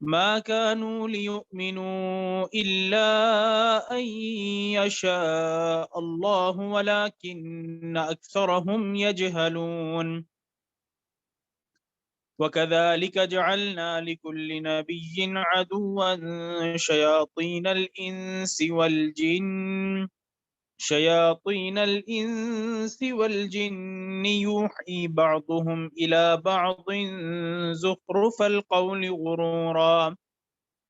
ما كانوا ليؤمنوا إلا أن يشاء الله ولكن أكثرهم يجهلون وكذلك جعلنا لكل نبي عدوا شياطين الإنس والجن يوحي بعضهم إلى بعض زخرف القول غرورا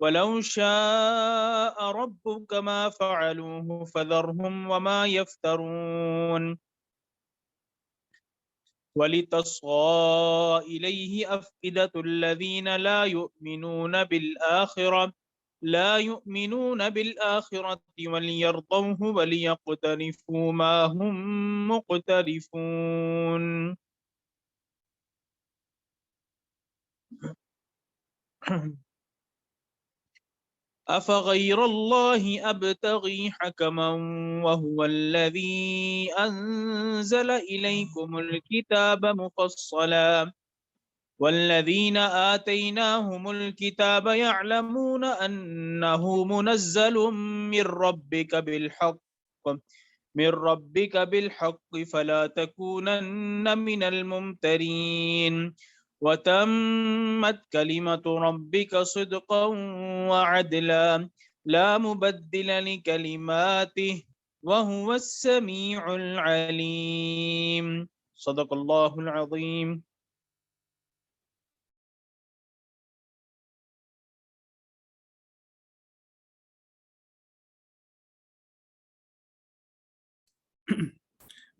ولو شاء ربك ما فعلوه فذرهم وما يفترون ولتصغى إليه أفئدة الذين لا يؤمنون بالآخرة وليرضوه وليقترفوا ما هم مقترفون أفغير الله أبتغي حكما وهو الذي أنزل إليكم الكتاب مفصلا والذين آتيناهم الكتاب يعلمون أنه منزل من ربك بالحق فلا تكونن من الممترين وتمت كلمة ربك صدقا وعدلا لا مبدل لكلماته وهو السميع العليم صدق الله العظيم.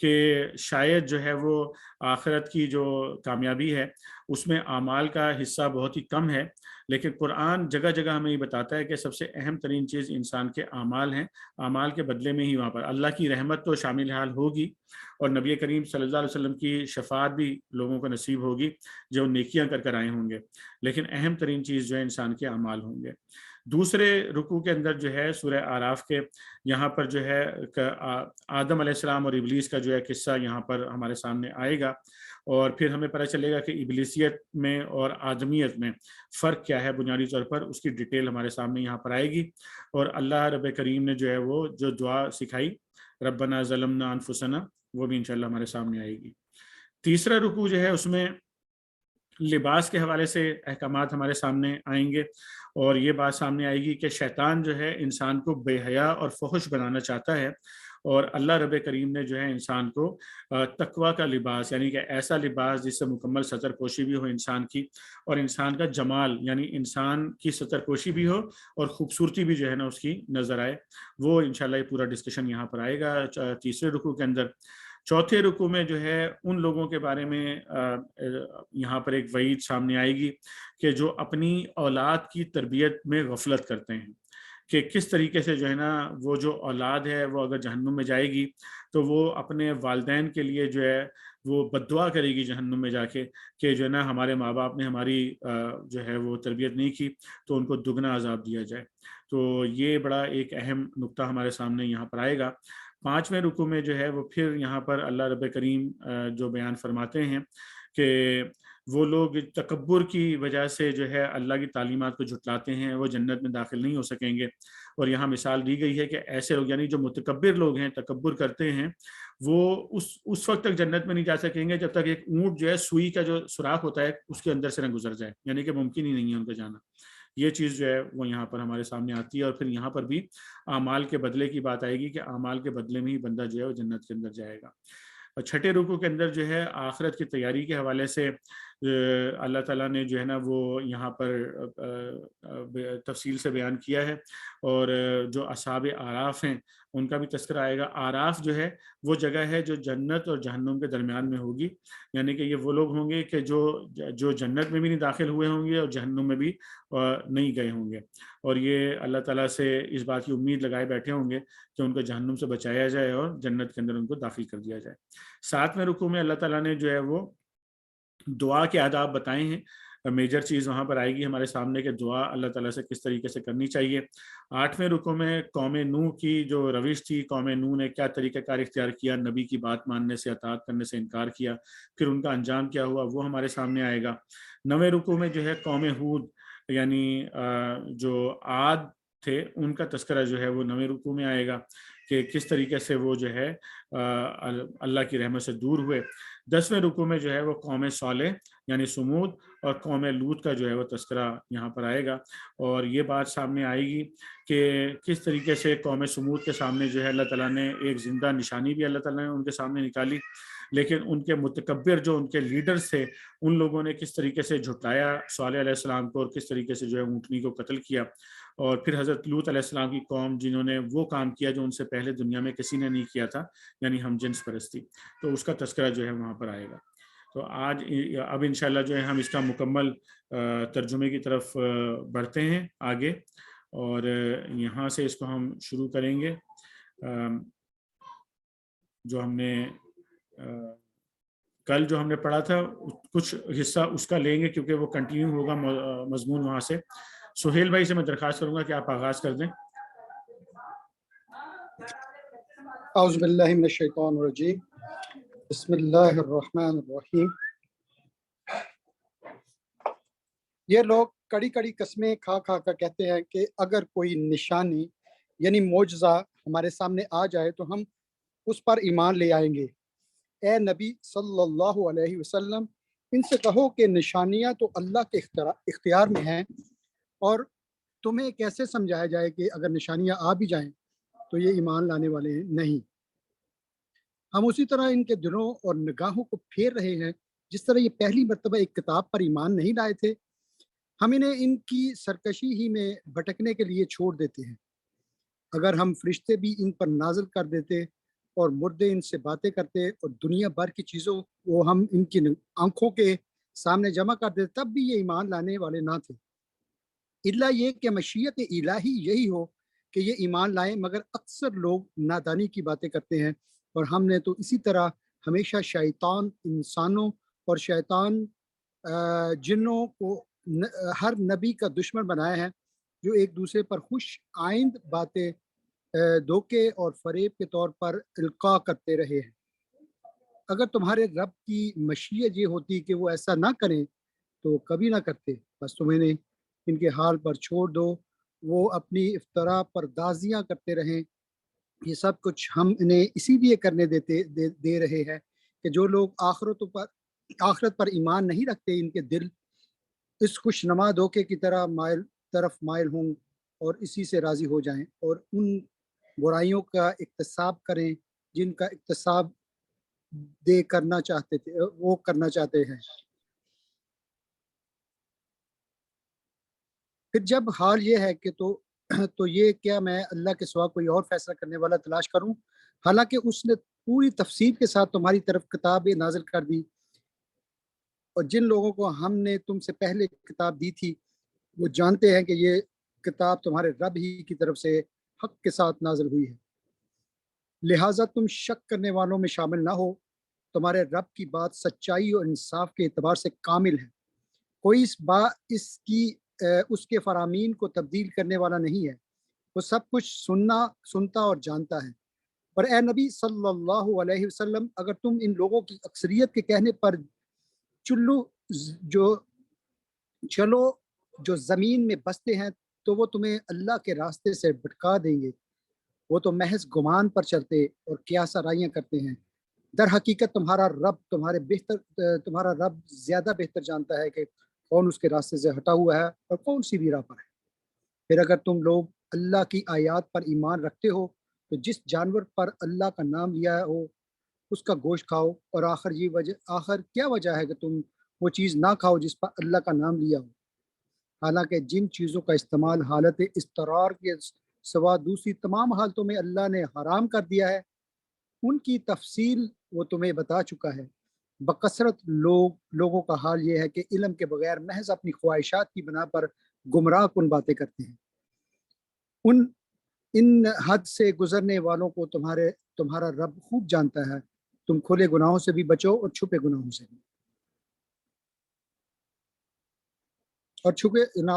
کہ شاید جو ہے وہ آخرت کی جو کامیابی ہے اس میں اعمال کا حصہ بہت ہی کم ہے، لیکن قرآن جگہ جگہ ہمیں یہ بتاتا ہے کہ سب سے اہم ترین چیز انسان کے اعمال ہیں، اعمال کے بدلے میں ہی وہاں پر اللہ کی رحمت تو شامل حال ہوگی، اور نبی کریم صلی اللہ علیہ وسلم کی شفاعت بھی لوگوں کو نصیب ہوگی جو نیکیاں کر کر آئے ہوں گے، لیکن اہم ترین چیز جو ہے انسان کے اعمال ہوں گے۔ دوسرے رکوع کے اندر جو ہے سورہ اعراف کے یہاں پر جو ہے آدم علیہ السلام اور ابلیس کا جو ہے قصہ یہاں پر ہمارے سامنے آئے گا، اور پھر ہمیں پتہ چلے گا کہ ابلیسیت میں اور آدمیت میں فرق کیا ہے بنیادی طور پر، اس کی ڈیٹیل ہمارے سامنے یہاں پر آئے گی، اور اللہ رب کریم نے جو ہے وہ جو دعا سکھائی ربنا ظلمنا انفسنا، وہ بھی انشاءاللہ ہمارے سامنے آئے گی۔ تیسرا رکوع جو ہے اس میں لباس کے حوالے سے احکامات ہمارے سامنے آئیں گے، اور یہ بات سامنے آئے گی کہ شیطان جو ہے انسان کو بے حیا اور فحش بنانا چاہتا ہے، اور اللہ رب کریم نے جو ہے انسان کو تقوی کا لباس، یعنی کہ ایسا لباس جس سے مکمل سطر پوشی بھی ہو انسان کی، اور انسان کا جمال یعنی انسان کی سطر پوشی بھی ہو اور خوبصورتی بھی جو ہے نا اس کی نظر آئے، وہ انشاءاللہ یہ پورا ڈسکشن یہاں پر آئے گا تیسرے رکوع کے اندر۔ چوتھے رکوع میں جو ہے ان لوگوں کے بارے میں یہاں پر ایک وعید سامنے آئے گی کہ جو اپنی اولاد کی تربیت میں غفلت کرتے ہیں، کہ کس طریقے سے جو ہے نا وہ جو اولاد ہے وہ اگر جہنم میں جائے گی تو وہ اپنے والدین کے لیے جو ہے وہ بد دعا کرے گی جہنم میں جا کے کہ جو ہے نا ہمارے ماں باپ نے ہماری جو ہے وہ تربیت نہیں کی تو ان کو دگنا عذاب دیا جائے۔ تو یہ بڑا ایک اہم نقطہ ہمارے سامنے یہاں پر آئے گا۔ پانچویں رکوع میں جو ہے وہ پھر یہاں پر اللہ رب کریم جو بیان فرماتے ہیں کہ وہ لوگ تکبر کی وجہ سے جو ہے اللہ کی تعلیمات کو جھٹلاتے ہیں وہ جنت میں داخل نہیں ہو سکیں گے، اور یہاں مثال دی گئی ہے کہ ایسے لوگ یعنی جو متکبر لوگ ہیں، تکبر کرتے ہیں، وہ اس وقت تک جنت میں نہیں جا سکیں گے جب تک ایک اونٹ جو ہے سوئی کا جو سوراخ ہوتا ہے اس کے اندر سے نہ گزر جائے، یعنی کہ ممکن ہی نہیں ہے ان کا جانا۔ یہ چیز جو ہے وہ یہاں پر ہمارے سامنے آتی ہے، اور پھر یہاں پر بھی اعمال کے بدلے کی بات آئے گی کہ اعمال کے بدلے میں ہی بندہ جو ہے وہ جنت کے اندر جائے گا۔ چھٹے رکوع کے اندر جو ہے آخرت کی تیاری کے حوالے سے اللہ تعالیٰ نے جو ہے نا وہ یہاں پر تفصیل سے بیان کیا ہے، اور جو اصحاب اعراف ہیں ان کا بھی تذکرہ آئے گا۔ اعراف جو ہے وہ جگہ ہے جو جنت اور جہنم کے درمیان میں ہوگی، یعنی کہ یہ وہ لوگ ہوں گے کہ جو جنت میں بھی نہیں داخل ہوئے ہوں گے اور جہنم میں بھی نہیں گئے ہوں گے، اور یہ اللہ تعالیٰ سے اس بات کی امید لگائے بیٹھے ہوں گے کہ ان کو جہنم سے بچایا جائے اور جنت کے اندر ان کو داخل کر دیا جائے۔ ساتویں رکوع میں اللہ تعالیٰ نے جو ہے وہ دعا کے آداب بتائے ہیں، میجر چیز وہاں پر آئے گی ہمارے سامنے کہ دعا اللہ تعالیٰ سے کس طریقے سے کرنی چاہیے۔ آٹھویں رکوع میں قوم نوح کی جو روش تھی، قوم نوح نے کیا طریقہ کار اختیار کیا، نبی کی بات ماننے سے، اطاعت کرنے سے انکار کیا، پھر ان کا انجام کیا ہوا وہ ہمارے سامنے آئے گا۔ نویں رکوع میں جو ہے قوم ہود یعنی جو عاد تھے ان کا تذکرہ جو ہے وہ نویں رکوع میں آئے گا کہ کس طریقے سے وہ جو ہے اللہ کی رحمت سے دور ہوئے۔ 10ویں رکوع میں جو ہے وہ قوم صالح یعنی سمود اور قوم لوط کا جو ہے وہ تذکرہ یہاں پر آئے گا، اور یہ بات سامنے آئے گی کہ کس طریقے سے قوم سمود کے سامنے جو ہے اللہ تعالیٰ نے ایک زندہ نشانی بھی اللہ تعالیٰ نے ان کے سامنے نکالی، لیکن ان کے متکبر جو ان کے لیڈرز تھے ان لوگوں نے کس طریقے سے جھٹلایا صالح علیہ السلام کو، اور کس طریقے سے جو ہے اونٹنی کو قتل کیا، اور پھر حضرت لوط علیہ السلام کی قوم جنہوں نے وہ کام کیا جو ان سے پہلے دنیا میں کسی نے نہیں کیا تھا، یعنی ہم جنس پرستی، تو اس کا تذکرہ جو ہے وہاں پر آئے گا۔ تو آج اب انشاءاللہ جو ہے ہم اس کا مکمل ترجمے کی طرف بڑھتے ہیں آگے، اور یہاں سے اس کو ہم شروع کریں گے۔ جو ہم نے کل جو ہم نے پڑھا تھا کچھ حصہ اس کا لیں گے کیونکہ وہ کنٹینیو ہوگا مضمون وہاں سے۔ سہیل بھائی سے میں درخواست کروں گا کہ آپ آغاز کر دیں۔ اعوذ باللہ من الشیطان الرجیم، بسم اللہ الرحمن الرحیم۔ یہ لوگ کڑی کڑی قسمیں کھا کھا کر کہتے ہیں کہ اگر کوئی نشانی یعنی معجزہ ہمارے سامنے آ جائے تو ہم اس پر ایمان لے آئیں گے۔ اے نبی صلی اللہ علیہ وسلم، ان سے کہو کہ نشانیاں تو اللہ کے اختیار میں ہیں، اور تمہیں کیسے سمجھایا جائے کہ اگر نشانیاں آ بھی جائیں تو یہ ایمان لانے والے ہیں؟ نہیں، ہم اسی طرح ان کے دلوں اور نگاہوں کو پھیر رہے ہیں جس طرح یہ پہلی مرتبہ ایک کتاب پر ایمان نہیں لائے تھے۔ ہم انہیں ان کی سرکشی ہی میں بھٹکنے کے لیے چھوڑ دیتے ہیں۔ اگر ہم فرشتے بھی ان پر نازل کر دیتے اور مردے ان سے باتیں کرتے اور دنیا بھر کی چیزوں کو ہم ان کی آنکھوں کے سامنے جمع کر دیتے، تب بھی یہ ایمان لانے والے نہ تھے، الا یہ کہ مشیت الہی یہی ہو کہ یہ ایمان لائیں، مگر اکثر لوگ نادانی کی باتیں کرتے ہیں۔ اور ہم نے تو اسی طرح ہمیشہ شیطان انسانوں اور شیطان جنوں کو ہر نبی کا دشمن بنایا ہے، جو ایک دوسرے پر خوش آئند باتیں دھوکے اور فریب کے طور پر القاء کرتے رہے ہیں۔ اگر تمہارے رب کی مشیت یہ ہوتی کہ وہ ایسا نہ کریں تو کبھی نہ کرتے، بس تمہیں نے ان کے حال پر چھوڑ دو، وہ اپنی افطرا پر دازیاں کرتے رہیں۔ یہ سب کچھ ہم انہیں اسی لیے کرنے دے رہے ہیں کہ جو لوگ آخرت پر ایمان نہیں رکھتے، ان کے دل اس خوش نما دھوکے کی طرف مائل ہوں اور اسی سے راضی ہو جائیں، اور ان برائیوں کا اکتساب کریں جن کا اکتساب کرنا چاہتے ہیں۔ پھر جب حال یہ ہے کہ تو یہ کیا میں اللہ کے سوا کوئی اور فیصلہ کرنے والا تلاش کروں، حالانکہ اس نے پوری تفصیل کے ساتھ تمہاری طرف کتاب نازل کر دی، اور جن لوگوں کو ہم نے تم سے پہلے کتاب دی تھی وہ جانتے ہیں کہ یہ کتاب تمہارے رب ہی کی طرف سے حق کے ساتھ نازل ہوئی ہے، لہٰذا تم شک کرنے والوں میں شامل نہ ہو۔ تمہارے رب کی بات سچائی اور انصاف کے اعتبار سے کامل ہے، کوئی اس کے فرامین کو تبدیل کرنے والا نہیں ہے، وہ سب کچھ سنتا اور جانتا ہے۔ پر اے نبی صلی اللہ علیہ وسلم، اگر تم ان لوگوں کی اکثریت کے کہنے پر چلو جو زمین میں بستے ہیں تو وہ تمہیں اللہ کے راستے سے بھٹکا دیں گے، وہ تو محض گمان پر چلتے اور قیاس آرائیاں کرتے ہیں۔ در حقیقت تمہارا رب زیادہ بہتر جانتا ہے کہ کون اس کے راستے سے ہٹا ہوا ہے اور کون سی بھی راہ پر ہے۔ پھر اگر تم لوگ اللہ کی آیات پر ایمان رکھتے ہو تو جس جانور پر اللہ کا نام لیا ہو اس کا گوشت کھاؤ، اور آخر کیا وجہ ہے کہ تم وہ چیز نہ کھاؤ جس پر اللہ کا نام لیا ہو، حالانکہ جن چیزوں کا استعمال حالت اضطرار کے سوا دوسری تمام حالتوں میں اللہ نے حرام کر دیا ہے، ان کی تفصیل وہ تمہیں بتا چکا ہے۔ بکثرت لوگوں کا حال یہ ہے کہ علم کے بغیر محض اپنی خواہشات کی بنا پر گمراہ کن باتیں کرتے ہیں۔ ان حد سے گزرنے والوں کو تمہارا رب خوب جانتا ہے، تم کھلے گناہوں سے بھی بچو اور چھپے گناہوں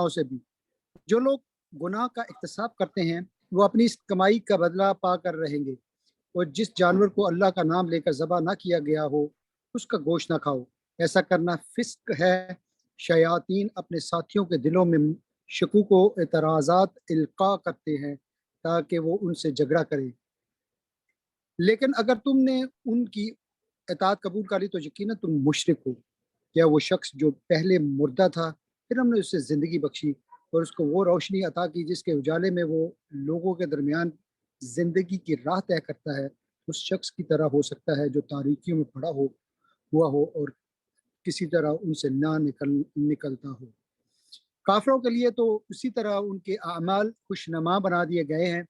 سے بھی۔ جو لوگ گناہ کا اکتساب کرتے ہیں وہ اپنی اس کمائی کا بدلہ پا کر رہیں گے، اور جس جانور کو اللہ کا نام لے کر ذبح نہ کیا گیا ہو اس کا گوشت نہ کھاؤ، ایسا کرنا فسق ہے۔ شیاطین اپنے ساتھیوں کے دلوں میں شکوک و اعتراضات القاء کرتے ہیں تاکہ وہ ان سے جھگڑا کریں، لیکن اگر تم نے ان کی اطاعت قبول کر لی تو یقیناً تم مشرک ہو۔ کیا وہ شخص جو پہلے مردہ تھا پھر ہم نے اسے زندگی بخشی اور اس کو وہ روشنی عطا کی جس کے اجالے میں وہ لوگوں کے درمیان زندگی کی راہ طے کرتا ہے، اس شخص کی طرح ہو سکتا ہے جو تاریکیوں میں پڑا ہوا ہو اور کسی طرح ان سے نہ نکلتا ہو۔ کافروں کے لیے تو اسی طرح ان کے اعمال خوشنما بنا دیے گئے ہیں،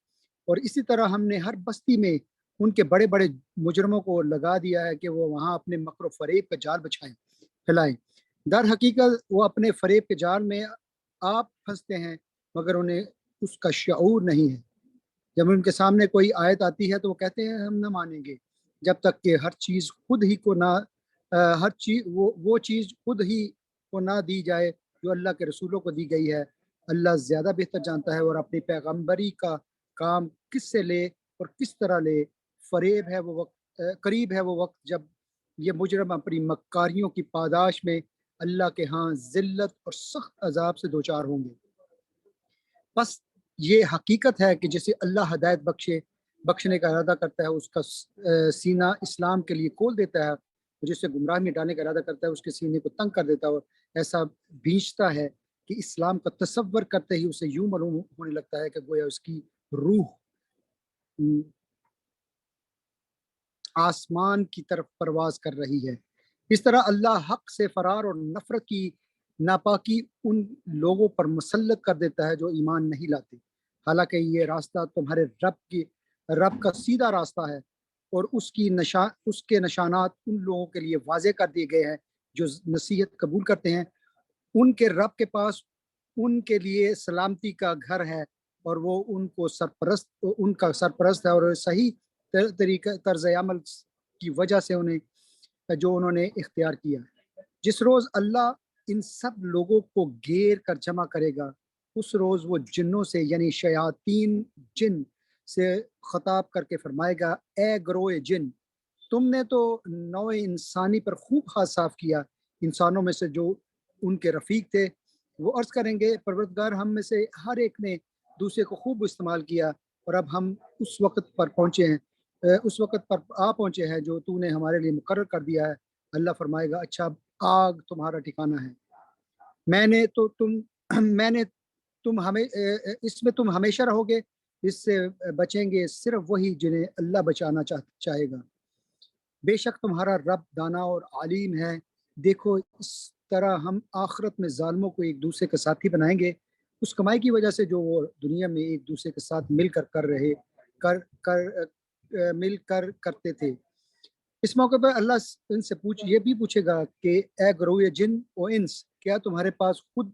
اور اسی طرح ہم نے ہر بستی میں ان کے بڑے بڑے مجرموں کو لگا دیا ہے کہ وہ وہاں اپنے مکر و فریب کا جال پھیلائیں۔ در حقیقت وہ اپنے فریب کے جال میں آپ پھنستے ہیں مگر انہیں اس کا شعور نہیں ہے۔ جب ان کے سامنے کوئی آیت آتی ہے تو وہ کہتے ہیں ہم نہ مانیں گے جب تک کہ وہ چیز خود ہی کو نہ دی جائے جو اللہ کے رسولوں کو دی گئی ہے۔ اللہ زیادہ بہتر جانتا ہے اور اپنی پیغمبری کا کام کس سے لے اور کس طرح لے۔ قریب ہے وہ وقت جب یہ مجرم اپنی مکاریوں کی پاداش میں اللہ کے ہاں ذلت اور سخت عذاب سے دوچار ہوں گے۔ بس یہ حقیقت ہے کہ جسے اللہ ہدایت بخشنے کا ارادہ کرتا ہے اس کا سینہ اسلام کے لیے کھول دیتا ہے، اور جسے گمراہ میں ڈالنے کا ارادہ کرتا ہے اس کے سینے کو تنگ کر دیتا ہے، اور ایسا بھیجتا ہے کہ اسلام کا تصور کرتے ہی اسے یوں معلوم ہونے لگتا ہے کہ گویا اس کی روح آسمان کی طرف پرواز کر رہی ہے۔ اس طرح اللہ حق سے فرار اور نفرت کی ناپاکی ان لوگوں پر مسلط کر دیتا ہے جو ایمان نہیں لاتے، حالانکہ یہ راستہ تمہارے رب کا سیدھا راستہ ہے، اور اس کے نشانات ان لوگوں کے لیے واضح کر دیے گئے ہیں جو نصیحت قبول کرتے ہیں۔ ان کے رب کے پاس ان کے لیے سلامتی کا گھر ہے اور وہ ان کا سرپرست ہے، اور صحیح طریقہ طرز عمل کی وجہ سے انہوں نے اختیار کیا۔ جس روز اللہ ان سب لوگوں کو گھیر کر جمع کرے گا، اس روز وہ جنوں سے یعنی شیاطین جن سے خطاب کر کے فرمائے گا، اے گروہ جن، تم نے تو نوع انسانی پر خوب ہاتھ صاف کیا۔ انسانوں میں سے جو ان کے رفیق تھے وہ عرض کریں گے، پروردگار، ہم میں سے ہر ایک نے دوسرے کو خوب استعمال کیا، اور اب ہم اس وقت پر پہنچے ہیں جو تو نے ہمارے لیے مقرر کر دیا ہے۔ اللہ فرمائے گا، اچھا آگ تمہارا ٹھکانہ ہے، اس میں تم ہمیشہ رہو گے، اس سے بچیں گے صرف وہی جنہیں اللہ بچانا چاہے گا۔ بے شک تمہارا رب دانا اور عالم ہے۔ دیکھو اس طرح ہم آخرت میں ظالموں کو ایک دوسرے کے ساتھی بنائیں گے اس کمائی کی وجہ سے جو وہ دنیا میں ایک دوسرے کے ساتھ مل کر کرتے تھے۔ اس موقع پر اللہ ان سے یہ بھی پوچھے گا کہ اے گروہ جن و انس، کیا تمہارے پاس خود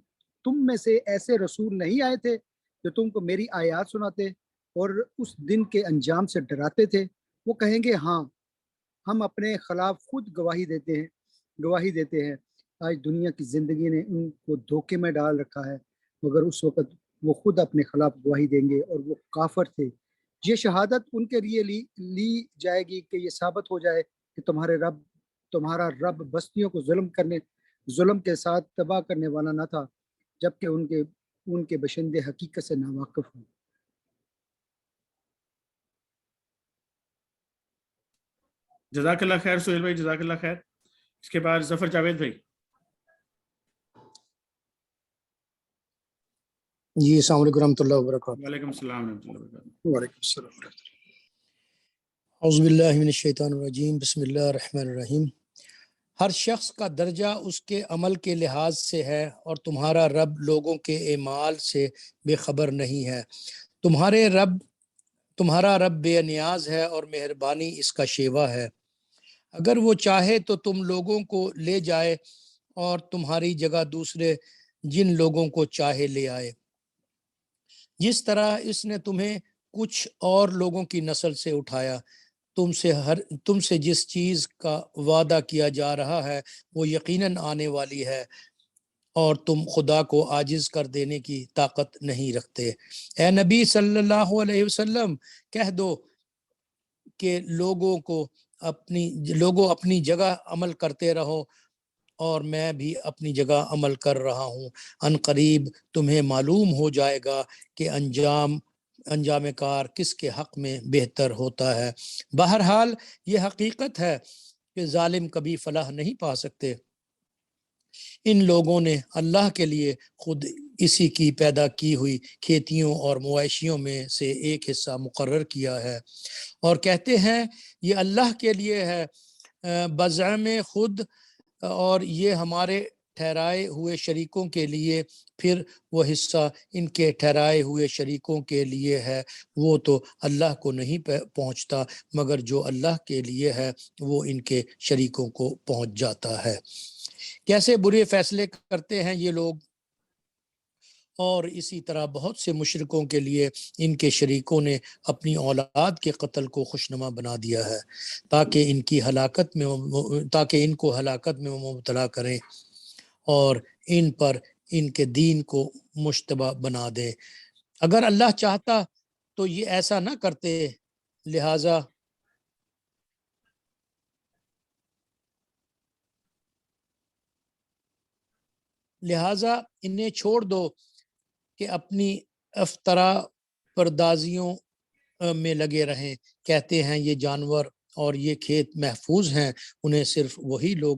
تم میں سے ایسے رسول نہیں آئے تھے جو تم کو میری آیات سناتے اور اس دن کے انجام سے ڈراتے تھے؟ وہ کہیں گے، ہاں، ہم اپنے خلاف خود گواہی دیتے ہیں۔ آج دنیا کی زندگی نے ان کو دھوکے میں ڈال رکھا ہے، مگر اس وقت وہ خود اپنے خلاف گواہی دیں گے اور وہ کافر تھے۔ یہ شہادت ان کے لیے لی جائے گی کہ یہ ثابت ہو جائے کہ تمہارا رب بستیوں کو ظلم کے ساتھ تباہ کرنے والا نہ تھا، جبکہ ان کے باشندے حقیقت سے ناواقف ہوں۔ جزاک اللہ خیر سہیل بھائی، جزاک اللہ خیر۔ اس کے بعد ظفر جاوید بھائی۔ جی السلام علیکم ورحمۃ اللہ وبرکاتہ۔ وعلیکم السلام ورحمۃ اللہ وبرکاتہ۔ وعلیکم السلام۔ اعوذ باللہ من الشیطان الرجیم، بسم اللہ الرحمن الرحیم۔ ہر شخص کا درجہ اس کے عمل کے لحاظ سے ہے، اور تمہارا رب لوگوں کے اعمال سے بے خبر نہیں ہے۔ تمہارا رب بے نیاز ہے اور مہربانی اس کا شیوا ہے۔ اگر وہ چاہے تو تم لوگوں کو لے جائے اور تمہاری جگہ دوسرے جن لوگوں کو چاہے لے آئے، جس طرح اس نے تمہیں کچھ اور لوگوں کی نسل سے اٹھایا۔ تم سے جس چیز کا وعدہ کیا جا رہا ہے وہ یقیناً آنے والی ہے، اور تم خدا کو عاجز کر دینے کی طاقت نہیں رکھتے۔ اے نبی صلی اللہ علیہ وسلم، کہہ دو کہ لوگوں اپنی جگہ عمل کرتے رہو، اور میں بھی اپنی جگہ عمل کر رہا ہوں۔ ان قریب تمہیں معلوم ہو جائے گا کہ انجام کار کس کے حق میں بہتر ہوتا ہے۔ بہرحال یہ حقیقت ہے کہ ظالم کبھی فلاح نہیں پا سکتے۔ ان لوگوں نے اللہ کے لیے خود اسی کی پیدا کی ہوئی کھیتیوں اور مویشیوں میں سے ایک حصہ مقرر کیا ہے، اور کہتے ہیں یہ اللہ کے لیے ہے بزعم خود، اور یہ ہمارے ٹھہرائے ہوئے شریکوں کے لیے، پھر وہ حصہ ان کے ٹھہرائے ہوئے شریکوں کے لیے ہے۔ وہ تو اللہ کو نہیں پہنچتا، مگر جو اللہ کے لیے ہے وہ ان کے شریکوں کو پہنچ جاتا ہے۔ کیسے برے فیصلے کرتے ہیں یہ لوگ، اور اسی طرح بہت سے مشرکوں کے لیے ان کے شریکوں نے اپنی اولاد کے قتل کو خوشنما بنا دیا ہے، تاکہ ان کو ہلاکت میں مبتلا کریں اور ان پر ان کے دین کو مشتبہ بنا دیں۔ اگر اللہ چاہتا تو یہ ایسا نہ کرتے، لہٰذا انہیں چھوڑ دو کہ اپنی افطرا پردازیوں میں لگے رہیں۔ کہتے ہیں یہ جانور اور یہ کھیت محفوظ ہیں، انہیں صرف وہی لوگ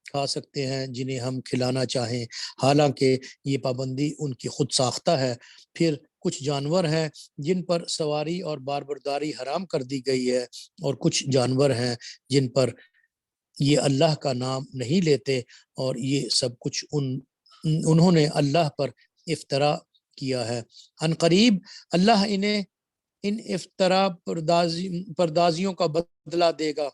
کھا سکتے ہیں جنہیں ہم کھلانا چاہیں، حالانکہ یہ پابندی ان کی خود ساختہ ہے۔ پھر کچھ جانور ہیں جن پر سواری اور باربرداری حرام کر دی گئی ہے، اور کچھ جانور ہیں جن پر یہ اللہ کا نام نہیں لیتے، اور یہ سب کچھ انہوں نے اللہ پر افترا کیا ہے۔ ان قریب اللہ انہیں ان افطرا پردازیوں کا بدلہ دے گا،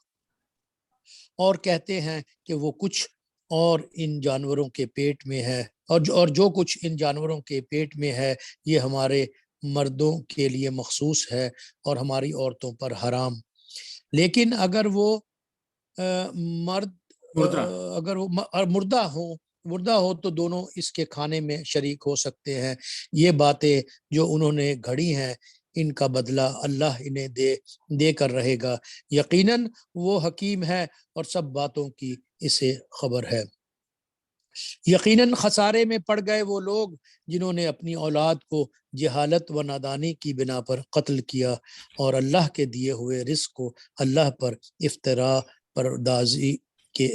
اور کہتے ہیں کہ وہ کچھ اور ان جانوروں کے پیٹ میں ہے، اور جو کچھ ان جانوروں کے پیٹ میں ہے یہ ہمارے مردوں کے لیے مخصوص ہے اور ہماری عورتوں پر حرام۔ لیکن اگر وہ اگر وہ مردہ ہو تو دونوں اس کے کھانے میں شریک ہو سکتے ہیں۔ یہ باتیں جو انہوں نے گھڑی ہیں ان کا بدلہ اللہ انہیں دے کر رہے گا، یقیناً وہ حکیم ہے اور سب باتوں کی اسے خبر ہے۔ یقیناً خسارے میں پڑ گئے وہ لوگ جنہوں نے اپنی اولاد کو جہالت و نادانی کی بنا پر قتل کیا اور اللہ کے دیے ہوئے رزق کو اللہ پر افتراء پردازی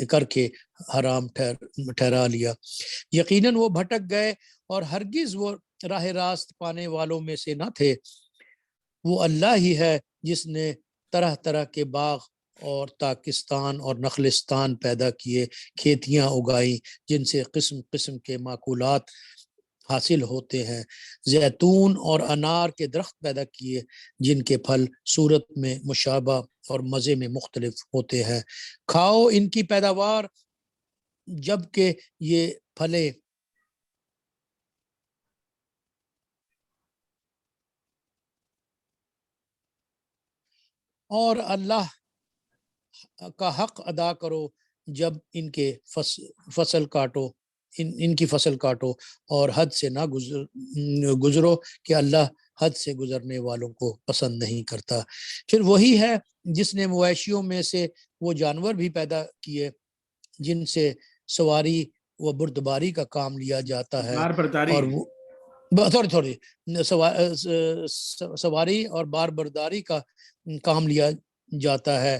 کر کے حرام ٹھہرا لیا۔ یقیناً وہ بھٹک گئے اور ہرگز وہ راہ راست پانے والوں میں سے نہ تھے۔ وہ اللہ ہی ہے جس نے طرح طرح کے باغ اور تاکستان اور نخلستان پیدا کیے، کھیتیاں اگائی جن سے قسم قسم کے معقولات حاصل ہوتے ہیں، زیتون اور انار کے درخت پیدا کیے جن کے پھل صورت میں مشابہ اور مزے میں مختلف ہوتے ہیں، کھاؤ ان کی پیداوار جب کہ یہ پھلے اور اللہ کا حق ادا کرو جب ان کے فصل کاٹو، ان کی فصل کاٹو اور حد سے نہ گزرو کہ اللہ حد سے گزرنے والوں کو پسند نہیں کرتا۔ پھر وہی ہے جس نے مویشیوں میں سے وہ جانور بھی پیدا کیے جن سے سواری و بردباری کا کام لیا جاتا ہے، اور وہ تھوڑی سواری اور بار برداری کا کام لیا جاتا ہے،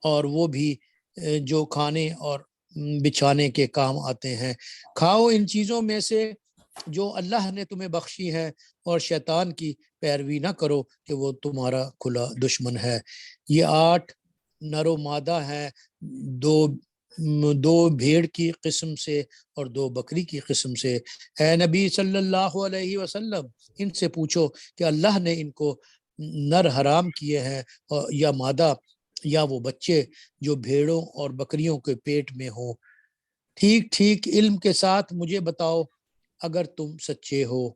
اور وہ بھی جو کھانے اور بچھانے کے کام آتے ہیں۔ کھاؤ ان چیزوں میں سے جو اللہ نے تمہیں بخشی ہے، اور شیطان کی پیروی نہ کرو کہ وہ تمہارا کھلا دشمن ہے۔ یہ 8 نر و مادہ ہیں، 2 بھیڑ کی قسم سے اور 2 بکری کی قسم سے۔ اے نبی صلی اللہ علیہ وسلم ان سے پوچھو کہ اللہ نے ان کو نر حرام کیے ہیں یا مادہ، یا وہ بچے جو بھیڑوں اور بکریوں کے پیٹ میں ہوں؟ ٹھیک ٹھیک علم کے ساتھ مجھے بتاؤ اگر تم سچے ہو۔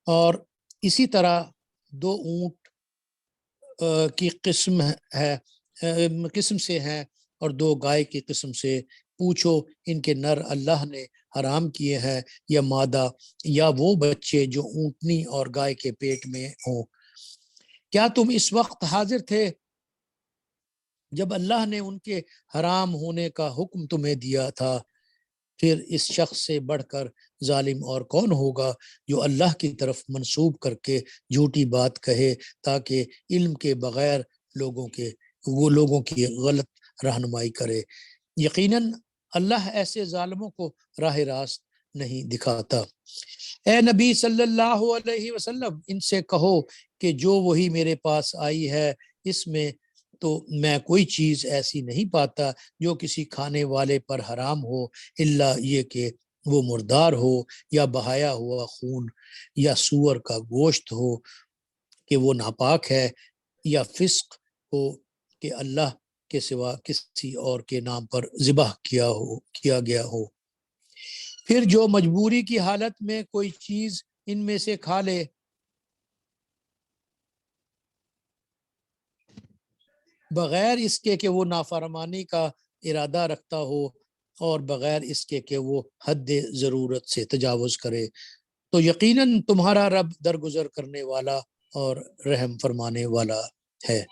اور اسی طرح 2 اونٹ کی قسم سے ہیں اور 2 گائے کی قسم سے۔ پوچھو ان کے نر اللہ نے حرام کیے ہیں یا مادہ، یا وہ بچے جو اونٹنی اور گائے کے پیٹ میں ہوں؟ کیا تم اس وقت حاضر تھے جب اللہ نے ان کے حرام ہونے کا حکم تمہیں دیا تھا؟ پھر اس شخص سے بڑھ کر ظالم اور کون ہوگا جو اللہ کی طرف منسوب کر کے جھوٹی بات کہے تاکہ علم کے بغیر لوگوں کی غلط رہنمائی کرے۔ یقیناً اللہ ایسے ظالموں کو راہ راست نہیں دکھاتا۔ اے نبی صلی اللہ علیہ وسلم ان سے کہو کہ جو وہی میرے پاس آئی ہے اس میں تو میں کوئی چیز ایسی نہیں پاتا جو کسی کھانے والے پر حرام ہو، الا یہ کہ وہ مردار ہو، یا بہایا ہوا خون، یا سور کا گوشت ہو کہ وہ ناپاک ہے، یا فسق ہو کہ اللہ کے سوا کسی اور کے نام پر ذبح کیا گیا ہو۔ پھر جو مجبوری کی حالت میں کوئی چیز ان میں سے کھا لے، بغیر اس کے کہ وہ نافرمانی کا ارادہ رکھتا ہو اور بغیر اس کے کہ وہ حد ضرورت سے تجاوز کرے، تو یقیناً تمہارا رب درگزر کرنے والا اور رحم فرمانے والا ہے۔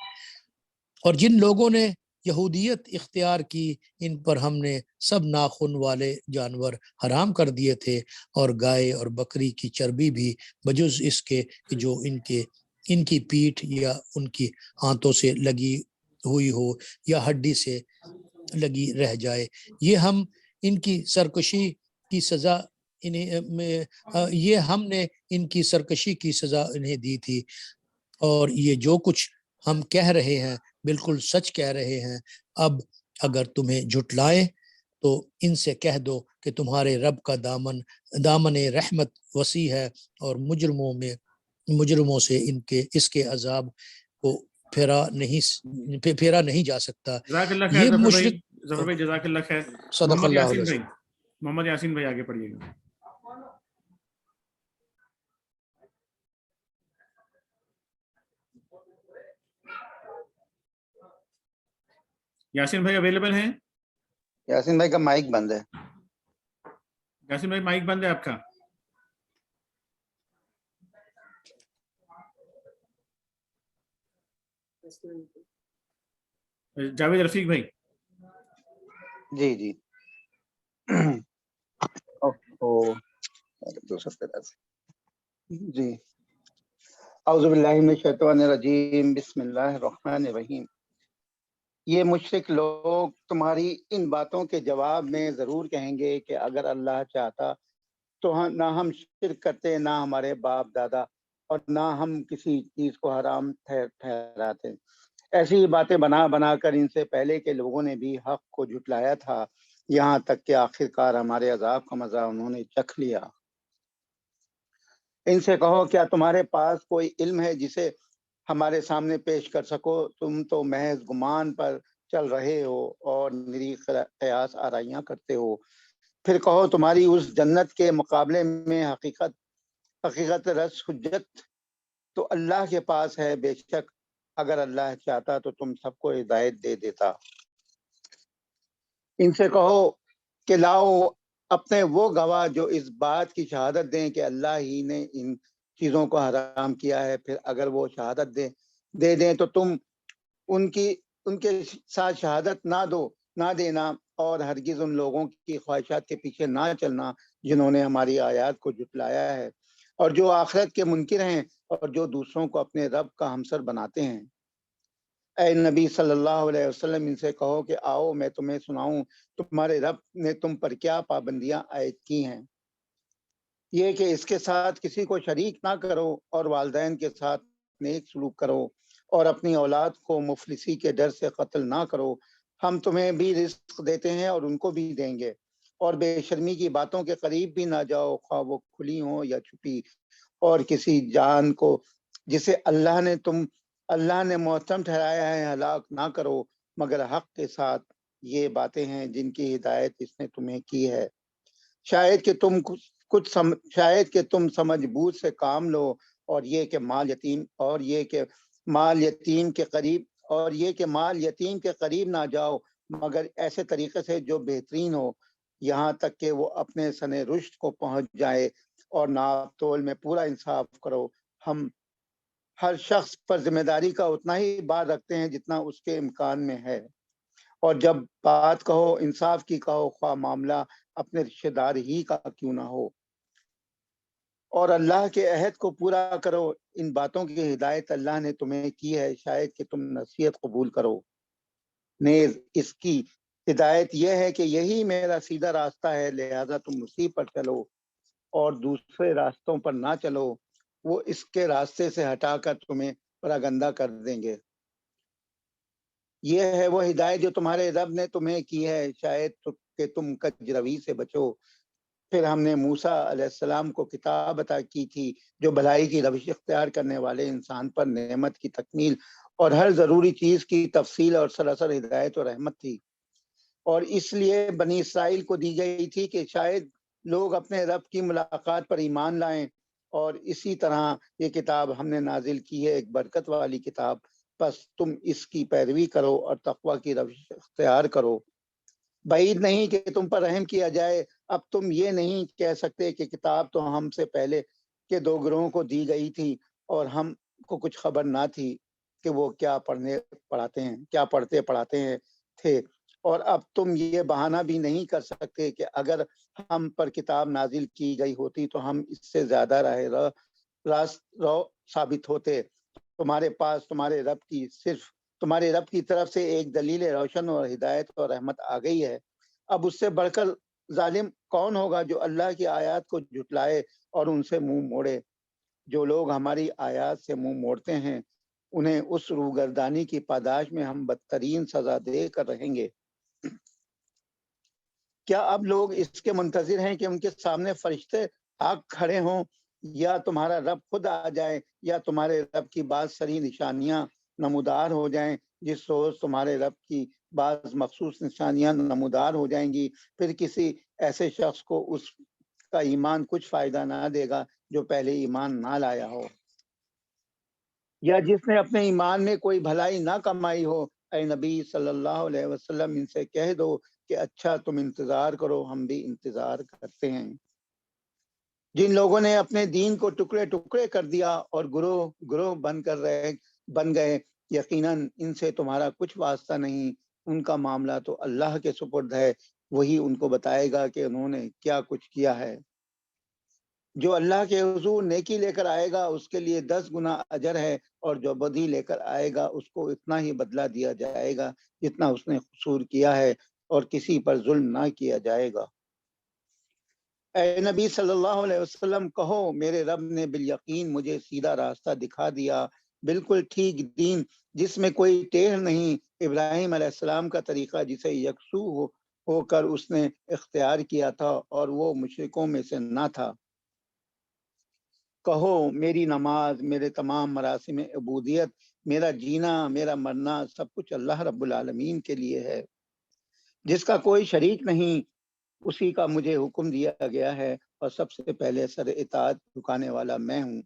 اور جن لوگوں نے یہودیت اختیار کی ان پر ہم نے سب ناخن والے جانور حرام کر دیے تھے، اور گائے اور بکری کی چربی بھی بجز اس کے جو ان کی پیٹھ یا ان کی آنتوں سے لگی ہوئی ہو یا ہڈی سے لگی رہ جائے۔ یہ ہم نے ان کی سرکشی کی سزا انہیں دی تھی، اور یہ جو کچھ ہم کہہ رہے ہیں بالکل سچ کہہ رہے ہیں۔ اب اگر تمہیں جھٹلائیں تو ان سے کہہ دو کہ تمہارے رب کا دامن رحمت وسیع ہے اور مجرموں سے اس کے عذاب کو پھیرا نہیں جا سکتا. جزاک اللہ خیر یہ ظفر مشرک بھائی، ظفر بھائی جزاک اللہ خیر. صدق محمد اللہ یاسین علیہ بھائی، محمد یاسین بھائی آگے پڑھیے گا. یاسین بھائی اویلیبل ہیں؟ یاسین بھائی کا مائک بند ہے. یاسین بھائی مائک بند ہے آپ کا. جاوید رفیق بھائی. جی جی جی اعوذ باللہ من الشیطان الرجیم، بسم اللہ الرحمن الرحیم. یہ مشرک لوگ تمہاری ان باتوں کے جواب میں ضرور کہیں گے کہ اگر اللہ چاہتا تو نہ ہم شرک کرتے، نہ ہمارے باپ دادا، اور نہ ہم کسی چیز کو حرام ٹھہراتے. ایسی باتیں بنا بنا کر ان سے پہلے کے لوگوں نے بھی حق کو جھٹلایا تھا، یہاں تک کہ آخرکار ہمارے عذاب کا مزہ انہوں نے چکھ لیا. ان سے کہو کیا تمہارے پاس کوئی علم ہے جسے ہمارے سامنے پیش کر سکو؟ تم تو محض گمان پر چل رہے ہو اور نری قیاس آرائیاں کرتے ہو. پھر کہو تمہاری اس جنت کے مقابلے میں حقیقت رس حجت تو اللہ کے پاس ہے، بے شک اگر اللہ چاہتا تو تم سب کو ہدایت دے دیتا. ان سے کہو کہ لاؤ اپنے وہ گواہ جو اس بات کی شہادت دیں کہ اللہ ہی نے ان چیزوں کو حرام کیا ہے. پھر اگر وہ شہادت دے دیں تو تم ان کے ساتھ شہادت نہ دینا، اور ہرگز ان لوگوں کی خواہشات کے پیچھے نہ چلنا جنہوں نے ہماری آیات کو جھٹلایا ہے اور جو آخرت کے منکر ہیں اور جو دوسروں کو اپنے رب کا ہمسر بناتے ہیں. اے نبی صلی اللہ علیہ وسلم ان سے کہو کہ آؤ میں تمہیں سناؤں تمہارے رب نے تم پر کیا پابندیاں عائد کی ہیں. یہ کہ اس کے ساتھ کسی کو شریک نہ کرو اور والدین کے ساتھ نیک سلوک کرو اور اپنی اولاد کو مفلسی کے ڈر سے قتل نہ کرو. ہم تمہیں بھی رزق دیتے ہیں اور ان کو بھی دیں گے. اور بے شرمی کی باتوں کے قریب بھی نہ جاؤ، خواہ وہ کھلی ہوں یا چھپی، اور کسی جان کو جسے اللہ نے محترم ٹھہرایا ہے ہلاک نہ کرو، مگر حق کے ساتھ. یہ باتیں ہیں جن کی ہدایت اس نے تمہیں کی ہے. شاید کہ تم سمجھ بوجھ سے کام لو، اور یہ کہ مال یتیم کے قریب نہ جاؤ، مگر ایسے طریقے سے جو بہترین ہو، یہاں تک کہ وہ اپنے سن رشد کو پہنچ جائے. اور ناپ تول میں پورا انصاف کرو. ہم ہر شخص پر ذمہ داری کا اتنا ہی بار رکھتے ہیں جتنا اس کے امکان میں ہے. اور جب بات کہو انصاف کی کہو، خواہ معاملہ اپنے رشتہ دار ہی کا کیوں نہ ہو. اور اللہ کے عہد کو پورا کرو. ان باتوں کی ہدایت اللہ نے تمہیں کی ہے، شاید کہ تم نصیحت قبول کرو. نیز اس کی ہدایت یہ ہے کہ یہی میرا سیدھا راستہ ہے، لہذا تم اسی پر چلو اور دوسرے راستوں پر نہ چلو، وہ اس کے راستے سے ہٹا کر تمہیں پراگندہ کر دیں گے. یہ ہے وہ ہدایت جو تمہارے رب نے تمہیں کی ہے، شاید کہ تم کج روی سے بچو. پھر ہم نے موسیٰ علیہ السلام کو کتاب عطا کی تھی جو بھلائی کی روش اختیار کرنے والے انسان پر نعمت کی تکمیل اور ہر ضروری چیز کی تفصیل اور سراسر ہدایت و رحمت تھی. اور اس لیے بنی اسرائیل کو دی گئی تھی کہ شاید لوگ اپنے رب کی ملاقات پر ایمان لائیں. اور اسی طرح یہ کتاب ہم نے نازل کی ہے، ایک برکت والی کتاب، پس تم اس کی پیروی کرو اور تقوی کی روش اختیار کرو. بعید نہیں کہ تم پر رحم کیا جائے. اب تم یہ نہیں کہہ سکتے کہ کتاب تو ہم سے پہلے کے 2 گروہوں کو دی گئی تھی اور ہم کو کچھ خبر نہ تھی کہ وہ کیا پڑھتے پڑھاتے ہیں تھے. اور اب تم یہ بہانہ بھی نہیں کر سکتے کہ اگر ہم پر کتاب نازل کی گئی ہوتی تو ہم اس سے زیادہ راست ثابت ہوتے. تمہارے پاس تمہارے رب کی طرف سے ایک دلیل روشن اور ہدایت اور رحمت آ گئی ہے. اب اس سے بڑھ کر ظالم کون ہوگا جو اللہ کی آیات کو جھٹلائے اور ان سے منہ موڑے. جو لوگ ہماری آیات سے منہ موڑتے ہیں انہیں اس روگردانی کی پاداش میں ہم بدترین سزا دے کر رہیں گے. کیا اب لوگ اس کے منتظر ہیں کہ ان کے سامنے فرشتے آگ کھڑے ہوں، یا تمہارا رب خود آ جائے، یا تمہارے رب کی بعض سری نشانیاں نمودار ہو جائیں؟ جس روز تمہارے رب کی بعض مخصوص نشانیاں نمودار ہو جائیں گی، پھر کسی ایسے شخص کو اس کا ایمان کچھ فائدہ نہ دے گا جو پہلے ایمان نہ لایا ہو، یا جس نے اپنے ایمان میں کوئی بھلائی نہ کمائی ہو۔ اے نبی صلی اللہ علیہ وسلم، ان سے کہہ دو کہ اچھا تم انتظار کرو، ہم بھی انتظار کرتے ہیں۔ جن لوگوں نے اپنے دین کو ٹکڑے ٹکڑے کر دیا اور گروہ گروہ بن گئے، یقیناً ان سے تمہارا کچھ واسطہ نہیں، ان کا معاملہ تو اللہ کے سپرد ہے، وہی ان کو بتائے گا کہ انہوں نے کیا کچھ کیا ہے۔ جو اللہ کے حضور نیکی لے کر آئے گا اس کے لیے 10 گنا اجر ہے، اور جو بدی لے کر آئے گا اس کو اتنا ہی بدلہ دیا جائے گا جتنا اس نے قصور کیا ہے، اور کسی پر ظلم نہ کیا جائے گا۔ اے نبی صلی اللہ علیہ وسلم، کہو میرے رب نے بالیقین مجھے سیدھا راستہ دکھا دیا، بالکل ٹھیک دین جس میں کوئی ٹیڑھ نہیں، ابراہیم علیہ السلام کا طریقہ جسے یکسو ہو کر اس نے اختیار کیا تھا، اور وہ مشرکوں میں سے نہ تھا۔ کہو میری نماز، میرے تمام مراسم عبودیت، میرا جینا، میرا مرنا، سب کچھ اللہ رب العالمین کے لیے ہے، جس کا کوئی شریک نہیں، اسی کا مجھے حکم دیا گیا ہے، اور سب سے پہلے سر اطاعت جھکانے والا میں ہوں۔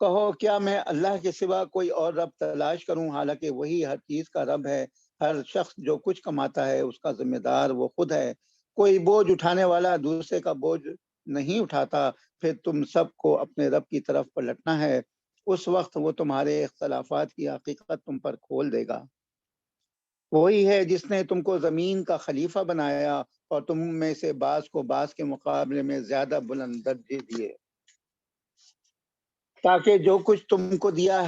کہو کیا میں اللہ کے سوا کوئی اور رب تلاش کروں، حالانکہ وہی ہر چیز کا رب ہے، ہر شخص جو کچھ کماتا ہے اس کا ذمہ دار وہ خود ہے، کوئی بوجھ اٹھانے والا دوسرے کا بوجھ نہیں اٹھاتا، پھر تم سب کو اپنے رب کی طرف پلٹنا ہے، اس وقت وہ تمہارے اختلافات کی حقیقت تم پر کھول دے گا۔ وہی ہے جس نے تم کو زمین کا خلیفہ بنایا، اور تم میں سے بعض کو بعض کے مقابلے میں زیادہ بلند درجے دیے، تاکہ جو کچھ تم کو دیا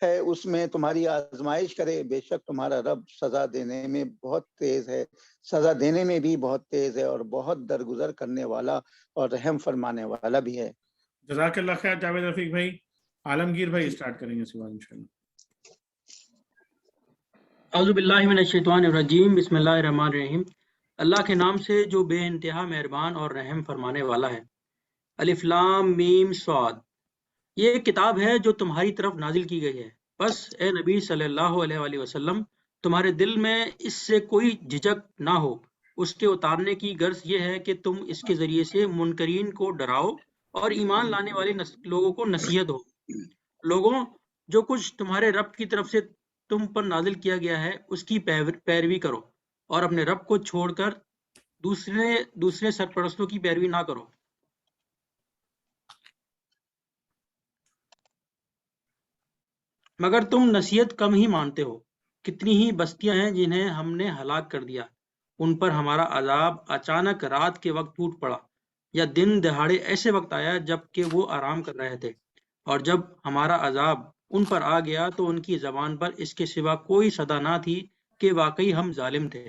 ہے اس میں تمہاری آزمائش کرے۔ بے شک تمہارا رب سزا دینے میں بہت تیز ہے، سزا دینے میں بھی بہت تیز ہے، اور بہت درگزر کرنے والا اور رحم فرمانے والا بھی ہے۔ جزاک اللہ خیر جاوید رفیق بھائی۔ عالمگیر بھائی اسٹارٹ کریں گے اس کے بعد انشاءاللہ۔ اعوذ باللہ من الشیطان الرجیم، بسم اللہ الرحمن الرحیم۔ اللہ کے نام سے جو بے انتہا مہربان اور رحم فرمانے والا ہے۔ الف لام میم صاد، یہ ایک کتاب ہے جو تمہاری طرف نازل کی گئی ہے، بس اے نبی صلی اللہ علیہ وآلہ وسلم، تمہارے دل میں اس سے کوئی جھجک نہ ہو۔ اس کے اتارنے کی غرض یہ ہے کہ تم اس کے ذریعے سے منکرین کو ڈراؤ اور ایمان لانے والے لوگوں کو نصیحت ہو۔ لوگوں، جو کچھ تمہارے رب کی طرف سے تم پر نازل کیا گیا ہے اس کی پیروی کرو، اور اپنے رب کو چھوڑ کر دوسرے سرپرستوں کی پیروی نہ کرو۔ مگر تم نصیحت کم ہی مانتے ہو۔ کتنی ہی بستیاں ہیں جنہیں ہم نے ہلاک کر دیا، ان پر ہمارا عذاب اچانک رات کے وقت ٹوٹ پڑا، یا دن دہاڑے ایسے وقت آیا جب کہ وہ آرام کر رہے تھے، اور جب ہمارا عذاب ان پر آ گیا تو ان کی زبان پر اس کے سوا کوئی صدا نہ تھی کہ واقعی ہم ظالم تھے۔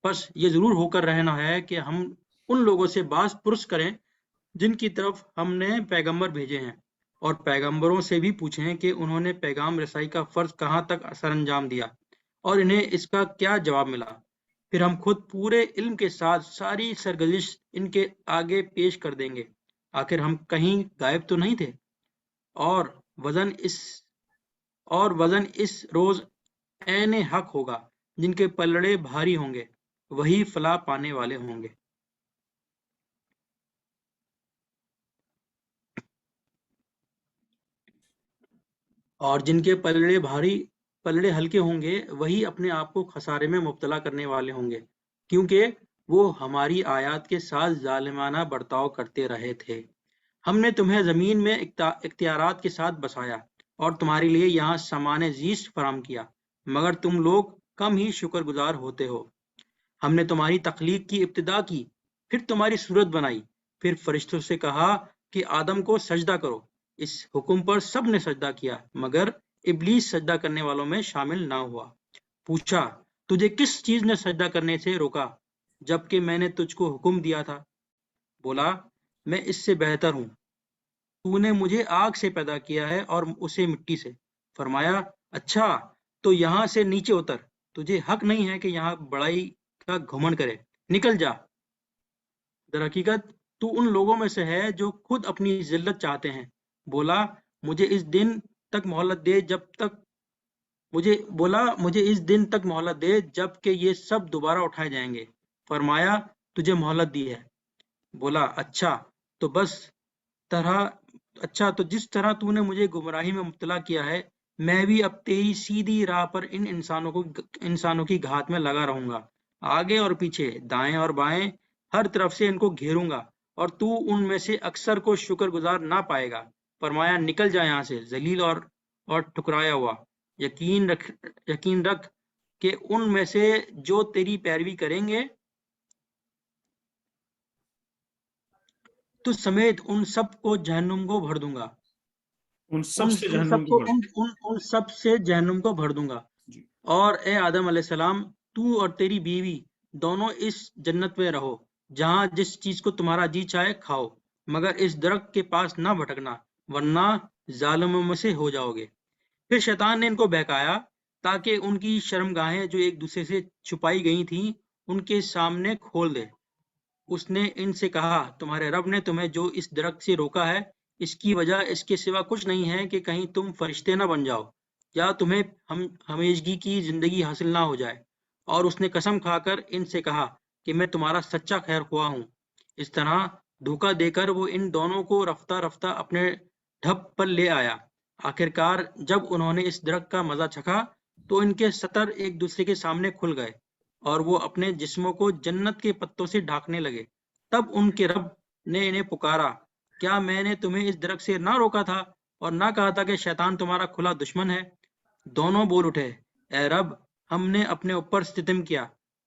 بس یہ ضرور ہو کر رہنا ہے کہ ہم ان لوگوں سے باز پرس کریں جن کی طرف ہم نے پیغمبر بھیجے ہیں، اور پیغمبروں سے بھی پوچھیں کہ انہوں نے پیغام رسائی کا فرض کہاں تک سر انجام دیا اور انہیں اس کا کیا جواب ملا۔ پھر ہم خود پورے علم کے ساتھ ساری سرگزش ان کے آگے پیش کر دیں گے، آخر ہم کہیں غائب تو نہیں تھے۔ اور وزن اس روز عین حق ہوگا، جن کے پلڑے بھاری ہوں گے وہی فلاح پانے والے ہوں گے۔ اور جن کے پلڑے ہلکے ہوں گے وہی اپنے آپ کو خسارے میں مبتلا کرنے والے ہوں گے، کیونکہ وہ ہماری آیات کے ساتھ ظالمانہ برتاؤ کرتے رہے تھے۔ ہم نے تمہیں زمین میں اختیارات کے ساتھ بسایا اور تمہارے لیے یہاں سامان زیست فراہم کیا، مگر تم لوگ کم ہی شکر گزار ہوتے ہو۔ ہم نے تمہاری تخلیق کی ابتدا کی، پھر تمہاری صورت بنائی، پھر فرشتوں سے کہا کہ آدم کو سجدہ کرو۔ اس حکم پر سب نے سجدہ کیا مگر ابلیس سجدہ کرنے والوں میں شامل نہ ہوا۔ پوچھا، تجھے کس چیز نے سجدہ کرنے سے روکا جبکہ میں نے تجھ کو حکم دیا تھا؟ بولا، میں اس سے بہتر ہوں، تو نے مجھے آگ سے پیدا کیا ہے اور اسے مٹی سے۔ فرمایا، اچھا تو یہاں سے نیچے اتر، تجھے حق نہیں ہے کہ یہاں بڑائی کا گھمنڈ کرے، نکل جا، در حقیقت تو ان لوگوں میں سے ہے جو خود اپنی ذلت چاہتے ہیں۔ بولا مجھے اس دن تک مہلت دے جب کہ یہ سب دوبارہ اٹھائے جائیں گے۔ فرمایا تجھے مہلت دی ہے۔ بولا اچھا تو جس طرح تو نے مجھے گمراہی میں مبتلا کیا ہے، میں بھی اب تیری سیدھی راہ پر ان انسانوں کی گھات میں لگا رہوں گا، آگے اور پیچھے، دائیں اور بائیں، ہر طرف سے ان کو گھیروں گا، اور تو ان میں سے اکثر کو شکر گزار نہ پائے گا۔ فرمایا نکل جا یہاں سے، ذلیل اور ٹھکرایا ہوا، یقین رکھ کہ ان میں سے جو تیری پیروی کریں گے تو سمیت ان سب کو جہنم کو بھر دوں گا، ان سب سے جہنم کو بھر دوں گا۔ جی۔ اور اے آدم علیہ السلام، تو اور تیری بیوی دونوں اس جنت میں رہو جہاں جس چیز کو تمہارا جی چاہے کھاؤ، مگر اس درخت کے پاس نہ بھٹکنا ورنہ ظالموں میں سے ہو جاؤ گے۔ پھر شیطان نے ان کو بہکایا تاکہ ان کی شرمگاہیں جو ایک دوسرے سے چھپائی گئی تھیں ان کے سامنے کھول دے۔ اس نے ان سے کہا تمہارے رب نے تمہیں جو اس درخت سے روکا ہے اس کی وجہ اس کے سوا کچھ نہیں ہے کہ کہیں تم فرشتے نہ بن جاؤ یا تمہیں ہمیشگی کی زندگی حاصل نہ ہو جائے۔ اور اس نے قسم کھا کر ان سے کہا کہ میں تمہارا سچا خیر خواہ ہوں۔ اس طرح دھوکہ دے کر وہ ان دونوں کو رفتہ رفتہ اپنے ڈھب پر لے آیا۔ آخرکار جب انہوں نے اس درخت کا مزہ چکھا تو ان کے سطر ایک دوسرے کے سامنے کھل گئے اور وہ اپنے جسموں کو جنت کے پتوں سے ڈھانکنے لگے۔ تب ان کے رب نے انہیں پکارا، کیا میں نے تمہیں اس درخت سے نہ روکا تھا اور نہ کہا تھا کہ شیطان تمہارا کھلا دشمن ہے؟ دونوں بول اٹھے، اے رب، ہم نے اپنے اوپر ستم کیا،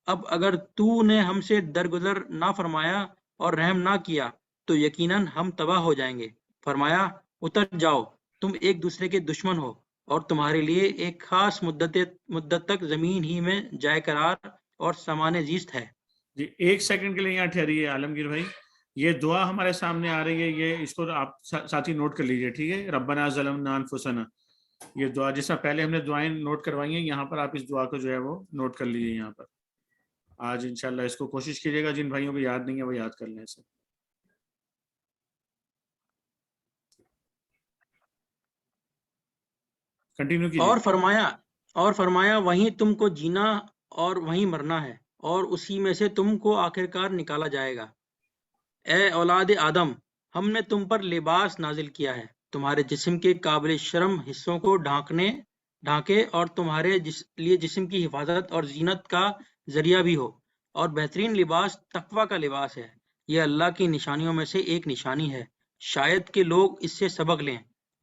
اب اگر تو نے ہم سے درگزر نہ فرمایا اور رحم نہ کیا تو یقیناً ہم تباہ ہو جائیں گے۔ فرمایا اتر جاؤ، تم ایک دوسرے کے دشمن ہو اور تمہارے لیے ایک خاص مدت تک زمین ہی میں جائے قرار اور سامان زیست ہے۔ جی ایک سیکنڈ کے لیے یہاں ٹھہریے عالمگیر بھائی، یہ دعا ہمارے سامنے آ رہی ہے، یہ اس کو آپ ساتھی نوٹ کر لیجئے، ٹھیک ہے؟ ربنا ظلمنا انفسنا، یہ دعا جس طرح پہلے ہم نے دعائیں نوٹ کروائی ہیں، یہاں پر آپ اس دعا کو جو ہے وہ نوٹ کر لیجئے۔ یہاں پر آج انشاءاللہ اس کو کوشش کیجیے گا، جن بھائیوں کو یاد نہیں ہے وہ یاد کر لیں اسے۔ کنٹینیو کیجیے۔ اور فرمایا وہیں تم کو جینا اور وہیں مرنا ہے اور اسی میں سے تم کو آخرکار نکالا جائے گا۔ اے اولاد آدم، ہم نے تم پر لباس نازل کیا ہے تمہارے جسم کے قابل شرم حصوں کو ڈھانکے اور تمہارے لیے جسم کی حفاظت اور زینت کا ذریعہ بھی ہو، اور بہترین لباس تقوی کا لباس ہے۔ یہ اللہ کی نشانیوں میں سے ایک نشانی ہے، شاید کہ لوگ اس سے سبق لیں۔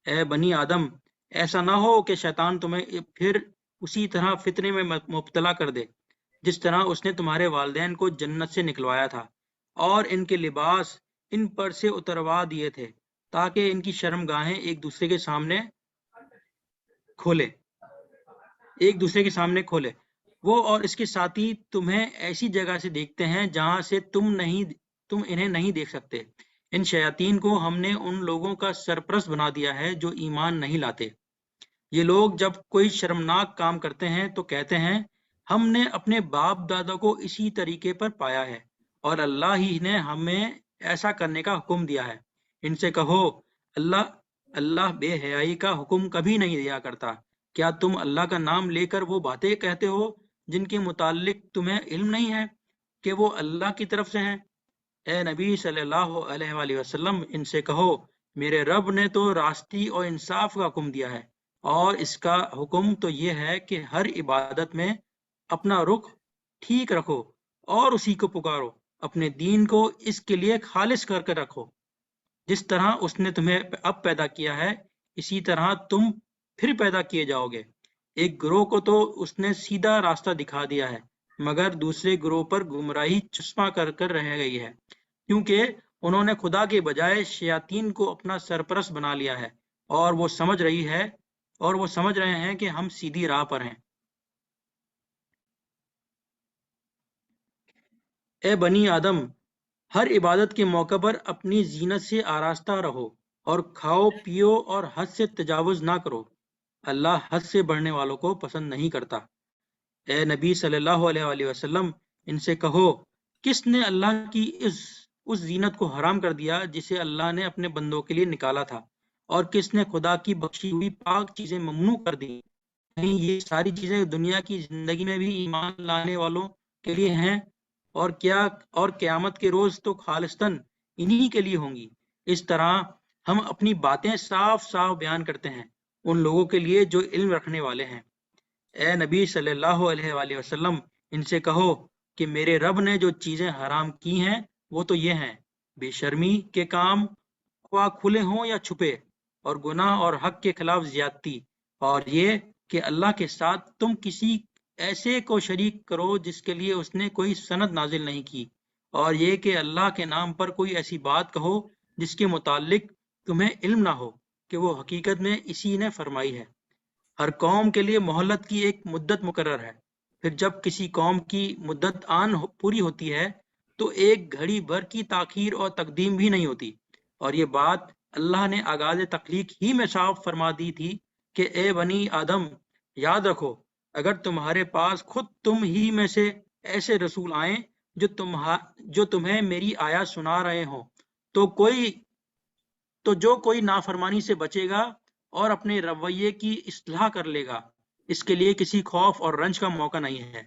اے بنی آدم، ایسا نہ ہو کہ شیطان تمہیں پھر اسی طرح فتنے میں مبتلا کر دے جس طرح اس نے تمہارے والدین کو جنت سے نکلوایا تھا اور ان کے لباس ان پر سے اتروا دیے تھے تاکہ ان کی شرمگاہیں ایک دوسرے کے سامنے کھولے۔ وہ اور اس کے ساتھی تمہیں ایسی جگہ سے دیکھتے ہیں جہاں سے تم انہیں نہیں دیکھ سکتے۔ ان شیاطین کو ہم نے ان لوگوں کا سرپرست بنا دیا ہے جو ایمان نہیں لاتے۔ یہ لوگ جب کوئی شرمناک کام کرتے ہیں تو کہتے ہیں ہم نے اپنے باپ دادا کو اسی طریقے پر پایا ہے اور اللہ ہی نے ہمیں ایسا کرنے کا حکم دیا ہے۔ ان سے کہو اللہ بے حیائی کا حکم کبھی نہیں دیا کرتا۔ کیا تم اللہ کا نام لے کر وہ باتیں کہتے ہو جن کے متعلق تمہیں علم نہیں ہے کہ وہ اللہ کی طرف سے ہیں؟ اے نبی صلی اللہ علیہ وآلہ وسلم، ان سے کہو میرے رب نے تو راستی اور انصاف کا حکم دیا ہے، اور اس کا حکم تو یہ ہے کہ ہر عبادت میں اپنا رخ ٹھیک رکھو اور اسی کو پکارو، اپنے دین کو اس کے لیے خالص کر کے رکھو۔ جس طرح اس نے تمہیں اب پیدا کیا ہے اسی طرح تم پھر پیدا کیے جاؤ گے۔ ایک گروہ کو تو اس نے سیدھا راستہ دکھا دیا ہے مگر دوسرے گروہ پر گمراہی چشمہ کر رہ گئی ہے، کیونکہ انہوں نے خدا کے بجائے شیاطین کو اپنا سرپرست بنا لیا ہے اور وہ سمجھ رہے ہیں کہ ہم سیدھی راہ پر ہیں۔ اے بنی آدم، ہر عبادت کے موقع پر اپنی زینت سے آراستہ رہو اور کھاؤ پیو اور حد سے تجاوز نہ کرو، اللہ حد سے بڑھنے والوں کو پسند نہیں کرتا۔ اے نبی صلی اللہ علیہ وآلہ وسلم، ان سے کہو کس نے اللہ کی اس زینت کو حرام کر دیا جسے اللہ نے اپنے بندوں کے لیے نکالا تھا، اور کس نے خدا کی بخشی ہوئی پاک چیزیں ممنوع کر دی؟ نہیں یہ ساری چیزیں دنیا کی زندگی میں بھی ایمان لانے والوں کے لیے ہیں، اور قیامت کے روز تو خالصتاً انہی کے لیے ہوں گی۔ اس طرح ہم اپنی باتیں صاف صاف بیان کرتے ہیں ان لوگوں کے لیے جو علم رکھنے والے ہیں۔ اے نبی صلی اللہ علیہ وآلہ وسلم، ان سے کہو کہ میرے رب نے جو چیزیں حرام کی ہیں وہ تو یہ ہیں: بے شرمی کے کام، خواہ کھلے ہوں یا چھپے، اور گناہ اور حق کے خلاف زیادتی، اور یہ کہ اللہ کے ساتھ تم کسی ایسے کو شریک کرو جس کے لیے اس نے کوئی سند نازل نہیں کی، اور یہ کہ اللہ کے نام پر کوئی ایسی بات کہو جس کے متعلق تمہیں علم نہ ہو کہ وہ حقیقت میں اسی نے فرمائی ہے۔ ہر قوم کے لیے مہلت کی ایک مدت مقرر ہے، پھر جب کسی قوم کی مدت پوری ہوتی ہے تو ایک گھڑی بھر کی تاخیر اور تقدیم بھی نہیں ہوتی، اور یہ بات اللہ نے آغاز تخلیق ہی میں صاف فرما دی تھی کہ اے بنی آدم، یاد رکھو اگر تمہارے پاس خود تم ہی میں سے ایسے رسول آئیں جو تمہیں میری آیات سنا رہے ہوں تو جو کوئی نافرمانی سے بچے گا اور اپنے رویے کی اصلاح کر لے گا، اس کے لیے کسی خوف اور رنج کا موقع نہیں ہے۔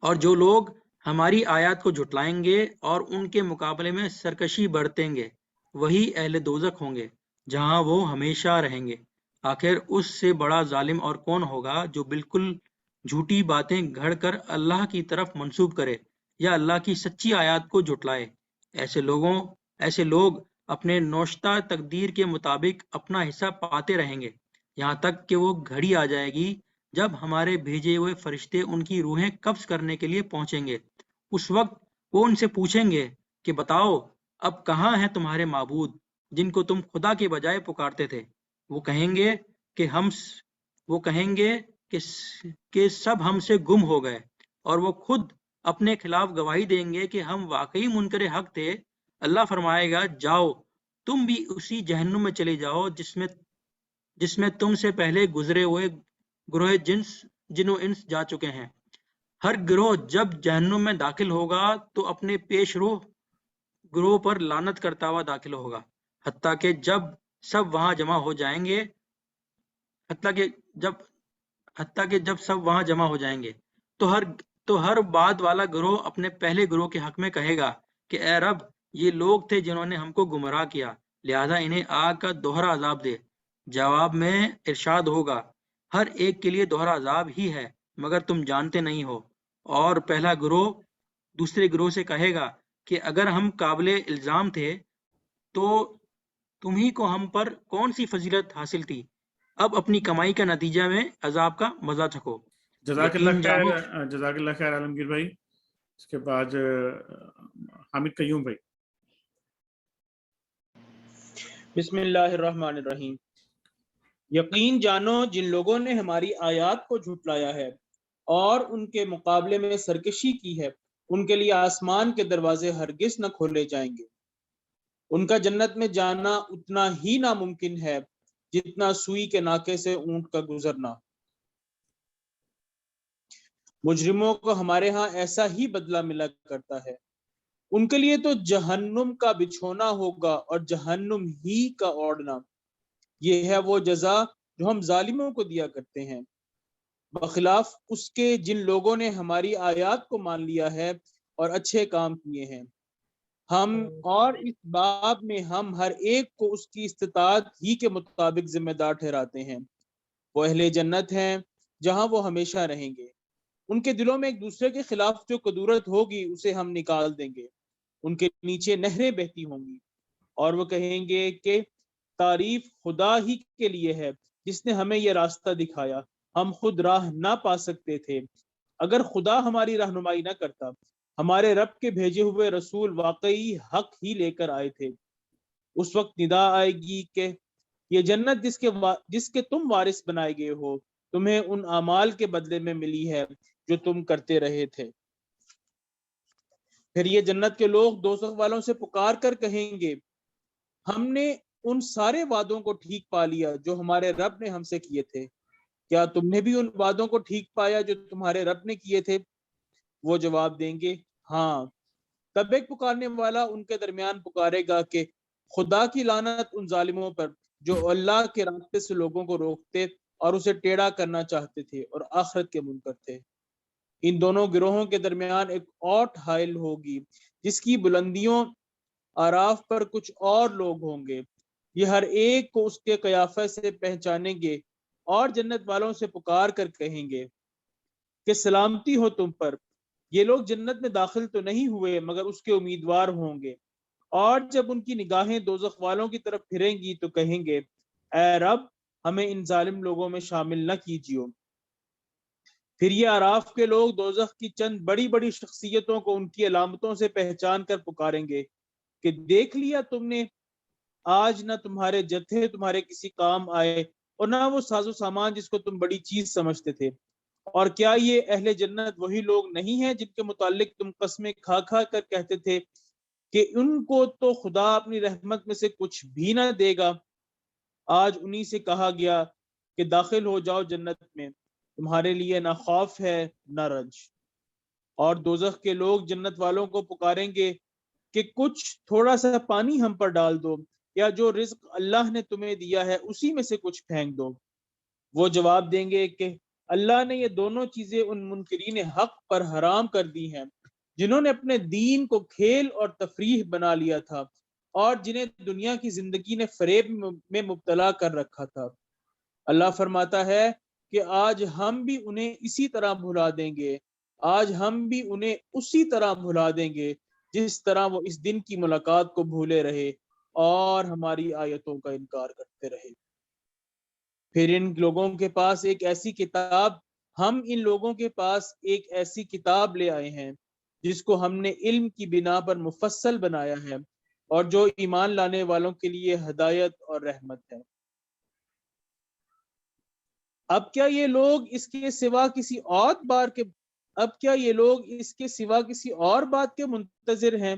اور جو لوگ ہماری آیات کو جھٹلائیں گے اور ان کے مقابلے میں سرکشی برتیں گے، وہی اہل دوزخ ہوں گے جہاں وہ ہمیشہ رہیں گے۔ آخر اس سے بڑا ظالم اور کون ہوگا جو بالکل جھوٹی باتیں گھڑ کر اللہ کی طرف منسوب کرے یا اللہ کی سچی آیات کو جھٹلائے۔ ایسے لوگ اپنے نوشتہ تقدیر کے مطابق اپنا حصہ پاتے رہیں گے، یہاں تک کہ وہ گھڑی آ جائے گی جب ہمارے بھیجے ہوئے فرشتے ان کی روحیں قبض کرنے کے لیے پہنچیں گے۔ اس وقت وہ ان سے پوچھیں گے کہ بتاؤ اب کہاں ہیں تمہارے معبود جن کو تم خدا کے بجائے پکارتے تھے؟ وہ کہیں گے کہ سب ہم سے گم ہو گئے، اور وہ خود اپنے خلاف گواہی دیں گے کہ ہم واقعی منکر حق تھے۔ اللہ فرمائے گا جاؤ تم بھی اسی جہنم میں چلے جاؤ جس میں تم سے پہلے گزرے ہوئے گروہ جن و انس جا چکے ہیں۔ ہر گروہ جب جہنم میں داخل ہوگا تو اپنے پیش رو گروہ پر لعنت کرتا ہوا داخل ہوگا، حتیٰ کہ جب سب وہاں جمع ہو جائیں گے تو ہر بعد والا گروہ اپنے پہلے گروہ کے حق میں کہے گا کہ اے رب، یہ لوگ تھے جنہوں نے ہم کو گمراہ کیا، لہذا انہیں آگ کا دوہرا عذاب دے۔ جواب میں ارشاد ہوگا ہر ایک کے لیے دوہرا عذاب ہی ہے، مگر تم جانتے نہیں ہو۔ اور پہلا گروہ دوسرے گروہ سے کہے گا کہ اگر ہم قابل الزام تھے تو تمہیں کو ہم پر کون سی فضیلت حاصل تھی؟ اب اپنی کمائی کا نتیجہ میں عذاب کا مزہ چکھو۔ جزاک اللہ خیر عالمگیر بھائی۔ اس کے بعد حامد قیوم بھائی۔ بسم اللہ الرحمن الرحیم۔ یقین جانو جن لوگوں نے ہماری آیات کو جھٹلایا ہے اور ان کے مقابلے میں سرکشی کی ہے، ان کے لیے آسمان کے دروازے ہرگز نہ کھولے جائیں گے۔ ان کا جنت میں جانا اتنا ہی ناممکن ہے جتنا سوئی کے ناکے سے اونٹ کا گزرنا۔ مجرموں کو ہمارے ہاں ایسا ہی بدلہ ملا کرتا ہے، ان کے لیے تو جہنم کا بچھونا ہوگا اور جہنم ہی کا اوڑھنا۔ یہ ہے وہ جزا جو ہم ظالموں کو دیا کرتے ہیں، بخلاف اس کے جن لوگوں نے ہماری آیات کو مان لیا ہے اور اچھے کام کیے ہیں۔ اور اس باب میں ہم ہر ایک کو اس کی استطاعت ہی کے مطابق ذمہ دار ٹھہراتے ہیں۔ وہ اہل جنت ہیں جہاں وہ ہمیشہ رہیں گے۔ ان کے دلوں میں ایک دوسرے کے خلاف جو قدورت ہوگی اسے ہم نکال دیں گے، ان کے نیچے نہریں بہتی ہوں گی، اور وہ کہیں گے کہ تعریف خدا ہی کے لیے ہے جس نے ہمیں یہ راستہ دکھایا، ہم خود راہ نہ پا سکتے تھے۔ اگر خدا ہماری رہنمائی نہ کرتا، ہمارے رب کے بھیجے ہوئے رسول واقعی حق ہی لے کر آئے تھے۔ اس وقت ندا آئے گی کہ یہ جنت جس کے تم وارث بنائے گئے ہو، تمہیں ان اعمال کے بدلے میں ملی ہے جو تم کرتے رہے تھے۔ پھر یہ جنت کے لوگ دوزخ والوں سے پکار کر کہیں گے ہم نے ان سارے وعدوں کو ٹھیک پا لیا جو ہمارے رب نے ہم سے کیے تھے، کیا تم نے بھی ان وعدوں کو ٹھیک پایا جو تمہارے رب نے کیے تھے؟ وہ جواب دیں گے ہاں۔ تب ایک پکارنے والا ان کے درمیان پکارے گا کہ خدا کی لعنت ان ظالموں پر جو اللہ کے راستے سے لوگوں کو روکتے اور اسے ٹیڑھا کرنا چاہتے تھے اور آخرت کے منکر تھے۔ ان دونوں گروہوں کے درمیان ایک اوٹ حائل ہوگی جس کی بلندیوں آراف پر کچھ اور لوگ ہوں گے۔ یہ ہر ایک کو اس کے قیافہ سے پہچانیں گے اور جنت والوں سے پکار کر کہیں گے کہ سلامتی ہو تم پر۔ یہ لوگ جنت میں داخل تو نہیں ہوئے مگر اس کے امیدوار ہوں گے، اور جب ان کی نگاہیں دوزخ والوں کی طرف پھریں گی تو کہیں گے اے رب ہمیں ان ظالم لوگوں میں شامل نہ کیجیو۔ پھر یہ اعراف کے لوگ دوزخ کی چند بڑی بڑی شخصیتوں کو ان کی علامتوں سے پہچان کر پکاریں گے کہ دیکھ لیا تم نے، آج نہ تمہارے جتھے تمہارے کسی کام آئے اور نہ وہ ساز و سامان جس کو تم بڑی چیز سمجھتے تھے۔ اور کیا یہ اہل جنت وہی لوگ نہیں ہیں جن کے متعلق تم قسمیں کھا کھا کر کہتے تھے کہ ان کو تو خدا اپنی رحمت میں سے کچھ بھی نہ دے گا؟ آج انہی سے کہا گیا کہ داخل ہو جاؤ جنت میں، تمہارے لیے نہ خوف ہے نہ رنج۔ اور دوزخ کے لوگ جنت والوں کو پکاریں گے کہ کچھ تھوڑا سا پانی ہم پر ڈال دو، یا جو رزق اللہ نے تمہیں دیا ہے اسی میں سے کچھ پھینک دو۔ وہ جواب دیں گے کہ اللہ نے یہ دونوں چیزیں ان منکرین حق پر حرام کر دی ہیں جنہوں نے اپنے دین کو کھیل اور تفریح بنا لیا تھا اور جنہیں دنیا کی زندگی نے فریب میں مبتلا کر رکھا تھا۔ اللہ فرماتا ہے کہ آج ہم بھی انہیں اسی طرح بھلا دیں گے، آج ہم بھی انہیں اسی طرح بھلا دیں گے جس طرح وہ اس دن کی ملاقات کو بھولے رہے اور ہماری آیتوں کا انکار کرتے رہے۔ پھر ان لوگوں کے پاس ایک ایسی کتاب، ہم ان لوگوں کے پاس ایک ایسی کتاب لے آئے ہیں جس کو ہم نے علم کی بنا پر مفصل بنایا ہے اور جو ایمان لانے والوں کے لیے ہدایت اور رحمت ہے۔ اب کیا یہ لوگ اس کے سوا کسی اور بات کے منتظر ہیں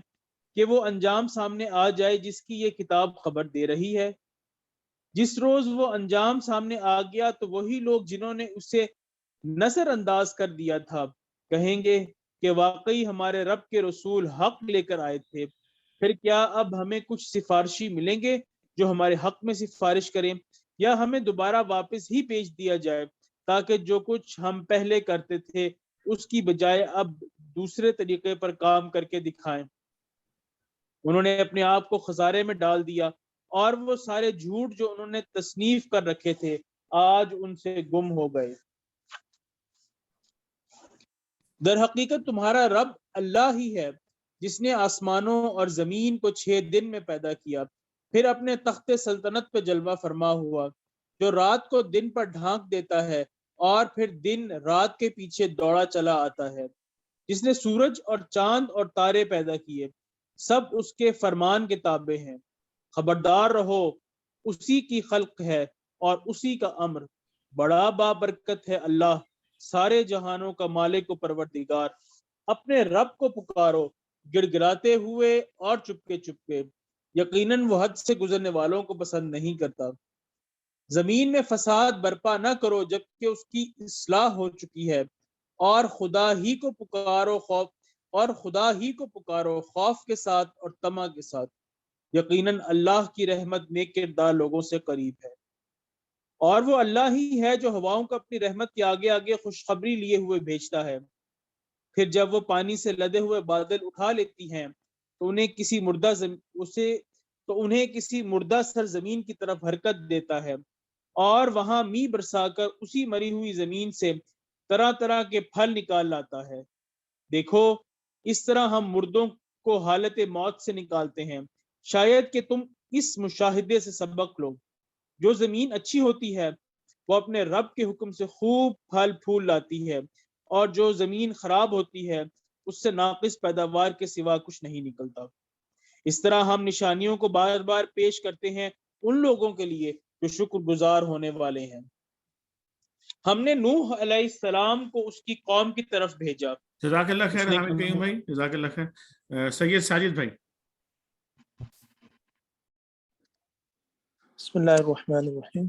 کہ وہ انجام سامنے آ جائے جس کی یہ کتاب خبر دے رہی ہے؟ جس روز وہ انجام سامنے آ گیا تو وہی لوگ جنہوں نے اسے نظر انداز کر دیا تھا کہیں گے کہ واقعی ہمارے رب کے رسول حق لے کر آئے تھے، پھر کیا اب ہمیں کچھ سفارشی ملیں گے جو ہمارے حق میں سفارش کریں، یا ہمیں دوبارہ واپس ہی بھیج دیا جائے تاکہ جو کچھ ہم پہلے کرتے تھے اس کی بجائے اب دوسرے طریقے پر کام کر کے دکھائیں۔ انہوں نے اپنے آپ کو خسارے میں ڈال دیا اور وہ سارے جھوٹ جو انہوں نے تصنیف کر رکھے تھے آج ان سے گم ہو گئے۔ در حقیقت تمہارا رب اللہ ہی ہے جس نے آسمانوں اور زمین کو 6 دن میں پیدا کیا، پھر اپنے تخت سلطنت پہ جلوہ فرما ہوا، جو رات کو دن پر ڈھانک دیتا ہے اور پھر دن رات کے پیچھے دوڑا چلا آتا ہے، جس نے سورج اور چاند اور تارے پیدا کیے، سب اس کے فرمان کے تابع ہیں۔ خبردار رہو، اسی کی خلق ہے اور اسی کا امر، بڑا بابرکت ہے اللہ، سارے جہانوں کا مالک و پروردگار۔ اپنے رب کو پکارو گڑ گڑاتے ہوئے اور چپکے چپکے، یقیناً وہ حد سے گزرنے والوں کو پسند نہیں کرتا۔ زمین میں فساد برپا نہ کرو جبکہ اس کی اصلاح ہو چکی ہے، اور خدا ہی کو پکارو خوف کے ساتھ اور طمع کے ساتھ، یقیناً اللہ کی رحمت نیک کردار لوگوں سے قریب ہے۔ اور وہ اللہ ہی ہے جو ہواؤں کو اپنی رحمت کے آگے آگے خوشخبری لیے ہوئے بھیجتا ہے، پھر جب وہ پانی سے لدے ہوئے بادل اٹھا لیتی ہیں تو انہیں کسی مردہ سرزمین کی طرف حرکت دیتا ہے، اور وہاں می برسا کر اسی مری ہوئی زمین سے طرح طرح کے پھل نکال لاتا ہے۔ دیکھو اس طرح ہم مردوں کو حالت موت سے نکالتے ہیں، شاید کہ تم اس مشاہدے سے سبق لو۔ جو زمین اچھی ہوتی ہے وہ اپنے رب کے حکم سے خوب پھل پھول لاتی ہے، اور جو زمین خراب ہوتی ہے اس سے ناقص پیداوار کے سوا کچھ نہیں نکلتا۔ اس طرح ہم نشانیوں کو بار بار پیش کرتے ہیں ان لوگوں کے لیے جو شکر گزار ہونے والے ہیں۔ ہم نے نوح علیہ السلام کو اس کی قوم کی طرف بھیجا۔ جزاک اللہ خیر حامد قیوم بھائی، جزاک اللہ خیر۔ سید ساجد بھائی۔ بسم اللہ الرحمن الرحیم۔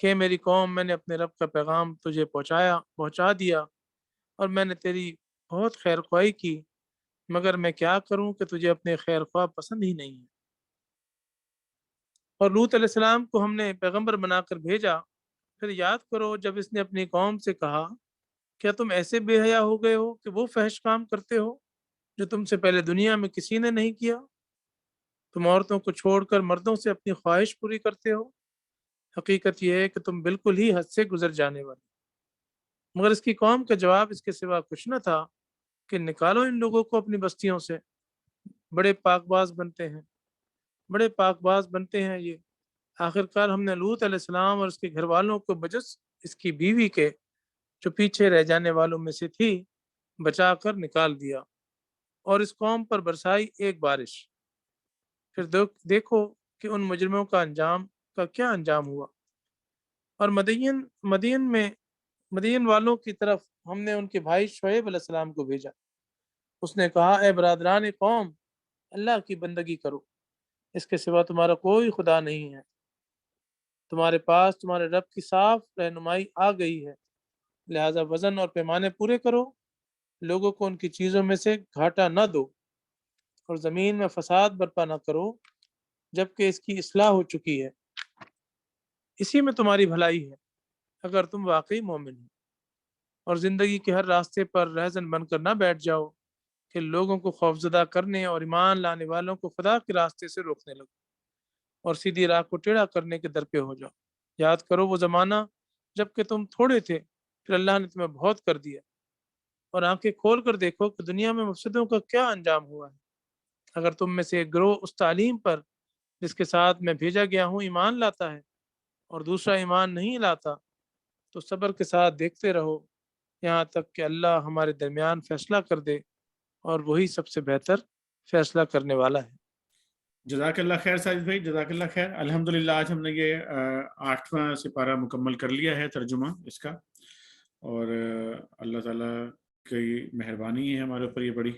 کہ میری قوم میں نے اپنے رب کا پیغام تجھے پہنچا دیا اور میں نے تیری بہت خیر خواہی کی، مگر میں کیا کروں کہ تجھے اپنے خیر خواہ پسند ہی نہیں ہے۔ اور لوط علیہ السلام کو ہم نے پیغمبر بنا کر بھیجا۔ پھر یاد کرو جب اس نے اپنی قوم سے کہا، کیا تم ایسے بے حیا ہو گئے ہو کہ وہ فحش کام کرتے ہو جو تم سے پہلے دنیا میں کسی نے نہیں کیا؟ تم عورتوں کو چھوڑ کر مردوں سے اپنی خواہش پوری کرتے ہو۔ حقیقت یہ ہے کہ تم بالکل ہی حد سے گزر جانے والے۔ مگر اس کی قوم کا جواب اس کے سوا کچھ نہ تھا کہ نکالو ان لوگوں کو اپنی بستیوں سے، بڑے پاک باز بنتے ہیں یہ۔ آخرکار ہم نے لوط علیہ السلام اور اس کے گھر والوں کو بجز اس کی بیوی کے جو پیچھے رہ جانے والوں میں سے تھی بچا کر نکال دیا، اور اس قوم پر برسائی ایک بارش۔ پھر دیکھو کہ ان مجرموں کا کیا انجام ہوا۔ اور مدین والوں کی طرف ہم نے ان کے بھائی شعیب علیہ السلام کو بھیجا۔ اس نے کہا، اے برادران قوم، اللہ کی بندگی کرو، اس کے سوا تمہارا کوئی خدا نہیں ہے۔ تمہارے پاس تمہارے رب کی صاف رہنمائی آ گئی ہے، لہذا وزن اور پیمانے پورے کرو، لوگوں کو ان کی چیزوں میں سے گھاٹا نہ دو، اور زمین میں فساد برپا نہ کرو جبکہ اس کی اصلاح ہو چکی ہے۔ اسی میں تمہاری بھلائی ہے اگر تم واقعی مومن ہو۔ اور زندگی کے ہر راستے پر رہزن بن کر نہ بیٹھ جاؤ کہ لوگوں کو خوفزدہ کرنے اور ایمان لانے والوں کو خدا کے راستے سے روکنے لگو اور سیدھی راہ کو ٹیڑھا کرنے کے در پہ ہو جاؤ۔ یاد کرو وہ زمانہ جب کہ تم تھوڑے تھے، پھر اللہ نے تمہیں بہت کر دیا، اور آنکھیں کھول کر دیکھو کہ دنیا میں مفسدوں کا کیا انجام ہوا ہے۔ اگر تم میں سے ایک گروہ اس تعلیم پر جس کے ساتھ میں بھیجا گیا ہوں ایمان لاتا ہے اور دوسرا ایمان نہیں لاتا تو صبر کے ساتھ دیکھتے رہو یہاں تک کہ اللہ ہمارے درمیان فیصلہ کر دے، اور وہی سب سے بہتر فیصلہ کرنے والا ہے۔ جزاک اللہ خیر ساجد بھائی، جزاک اللہ خیر۔ الحمدللہ آج ہم نے یہ 8واں سپارہ مکمل کر لیا ہے ترجمہ اس کا، اور اللہ تعالیٰ کی مہربانی ہے ہمارے اوپر یہ بڑی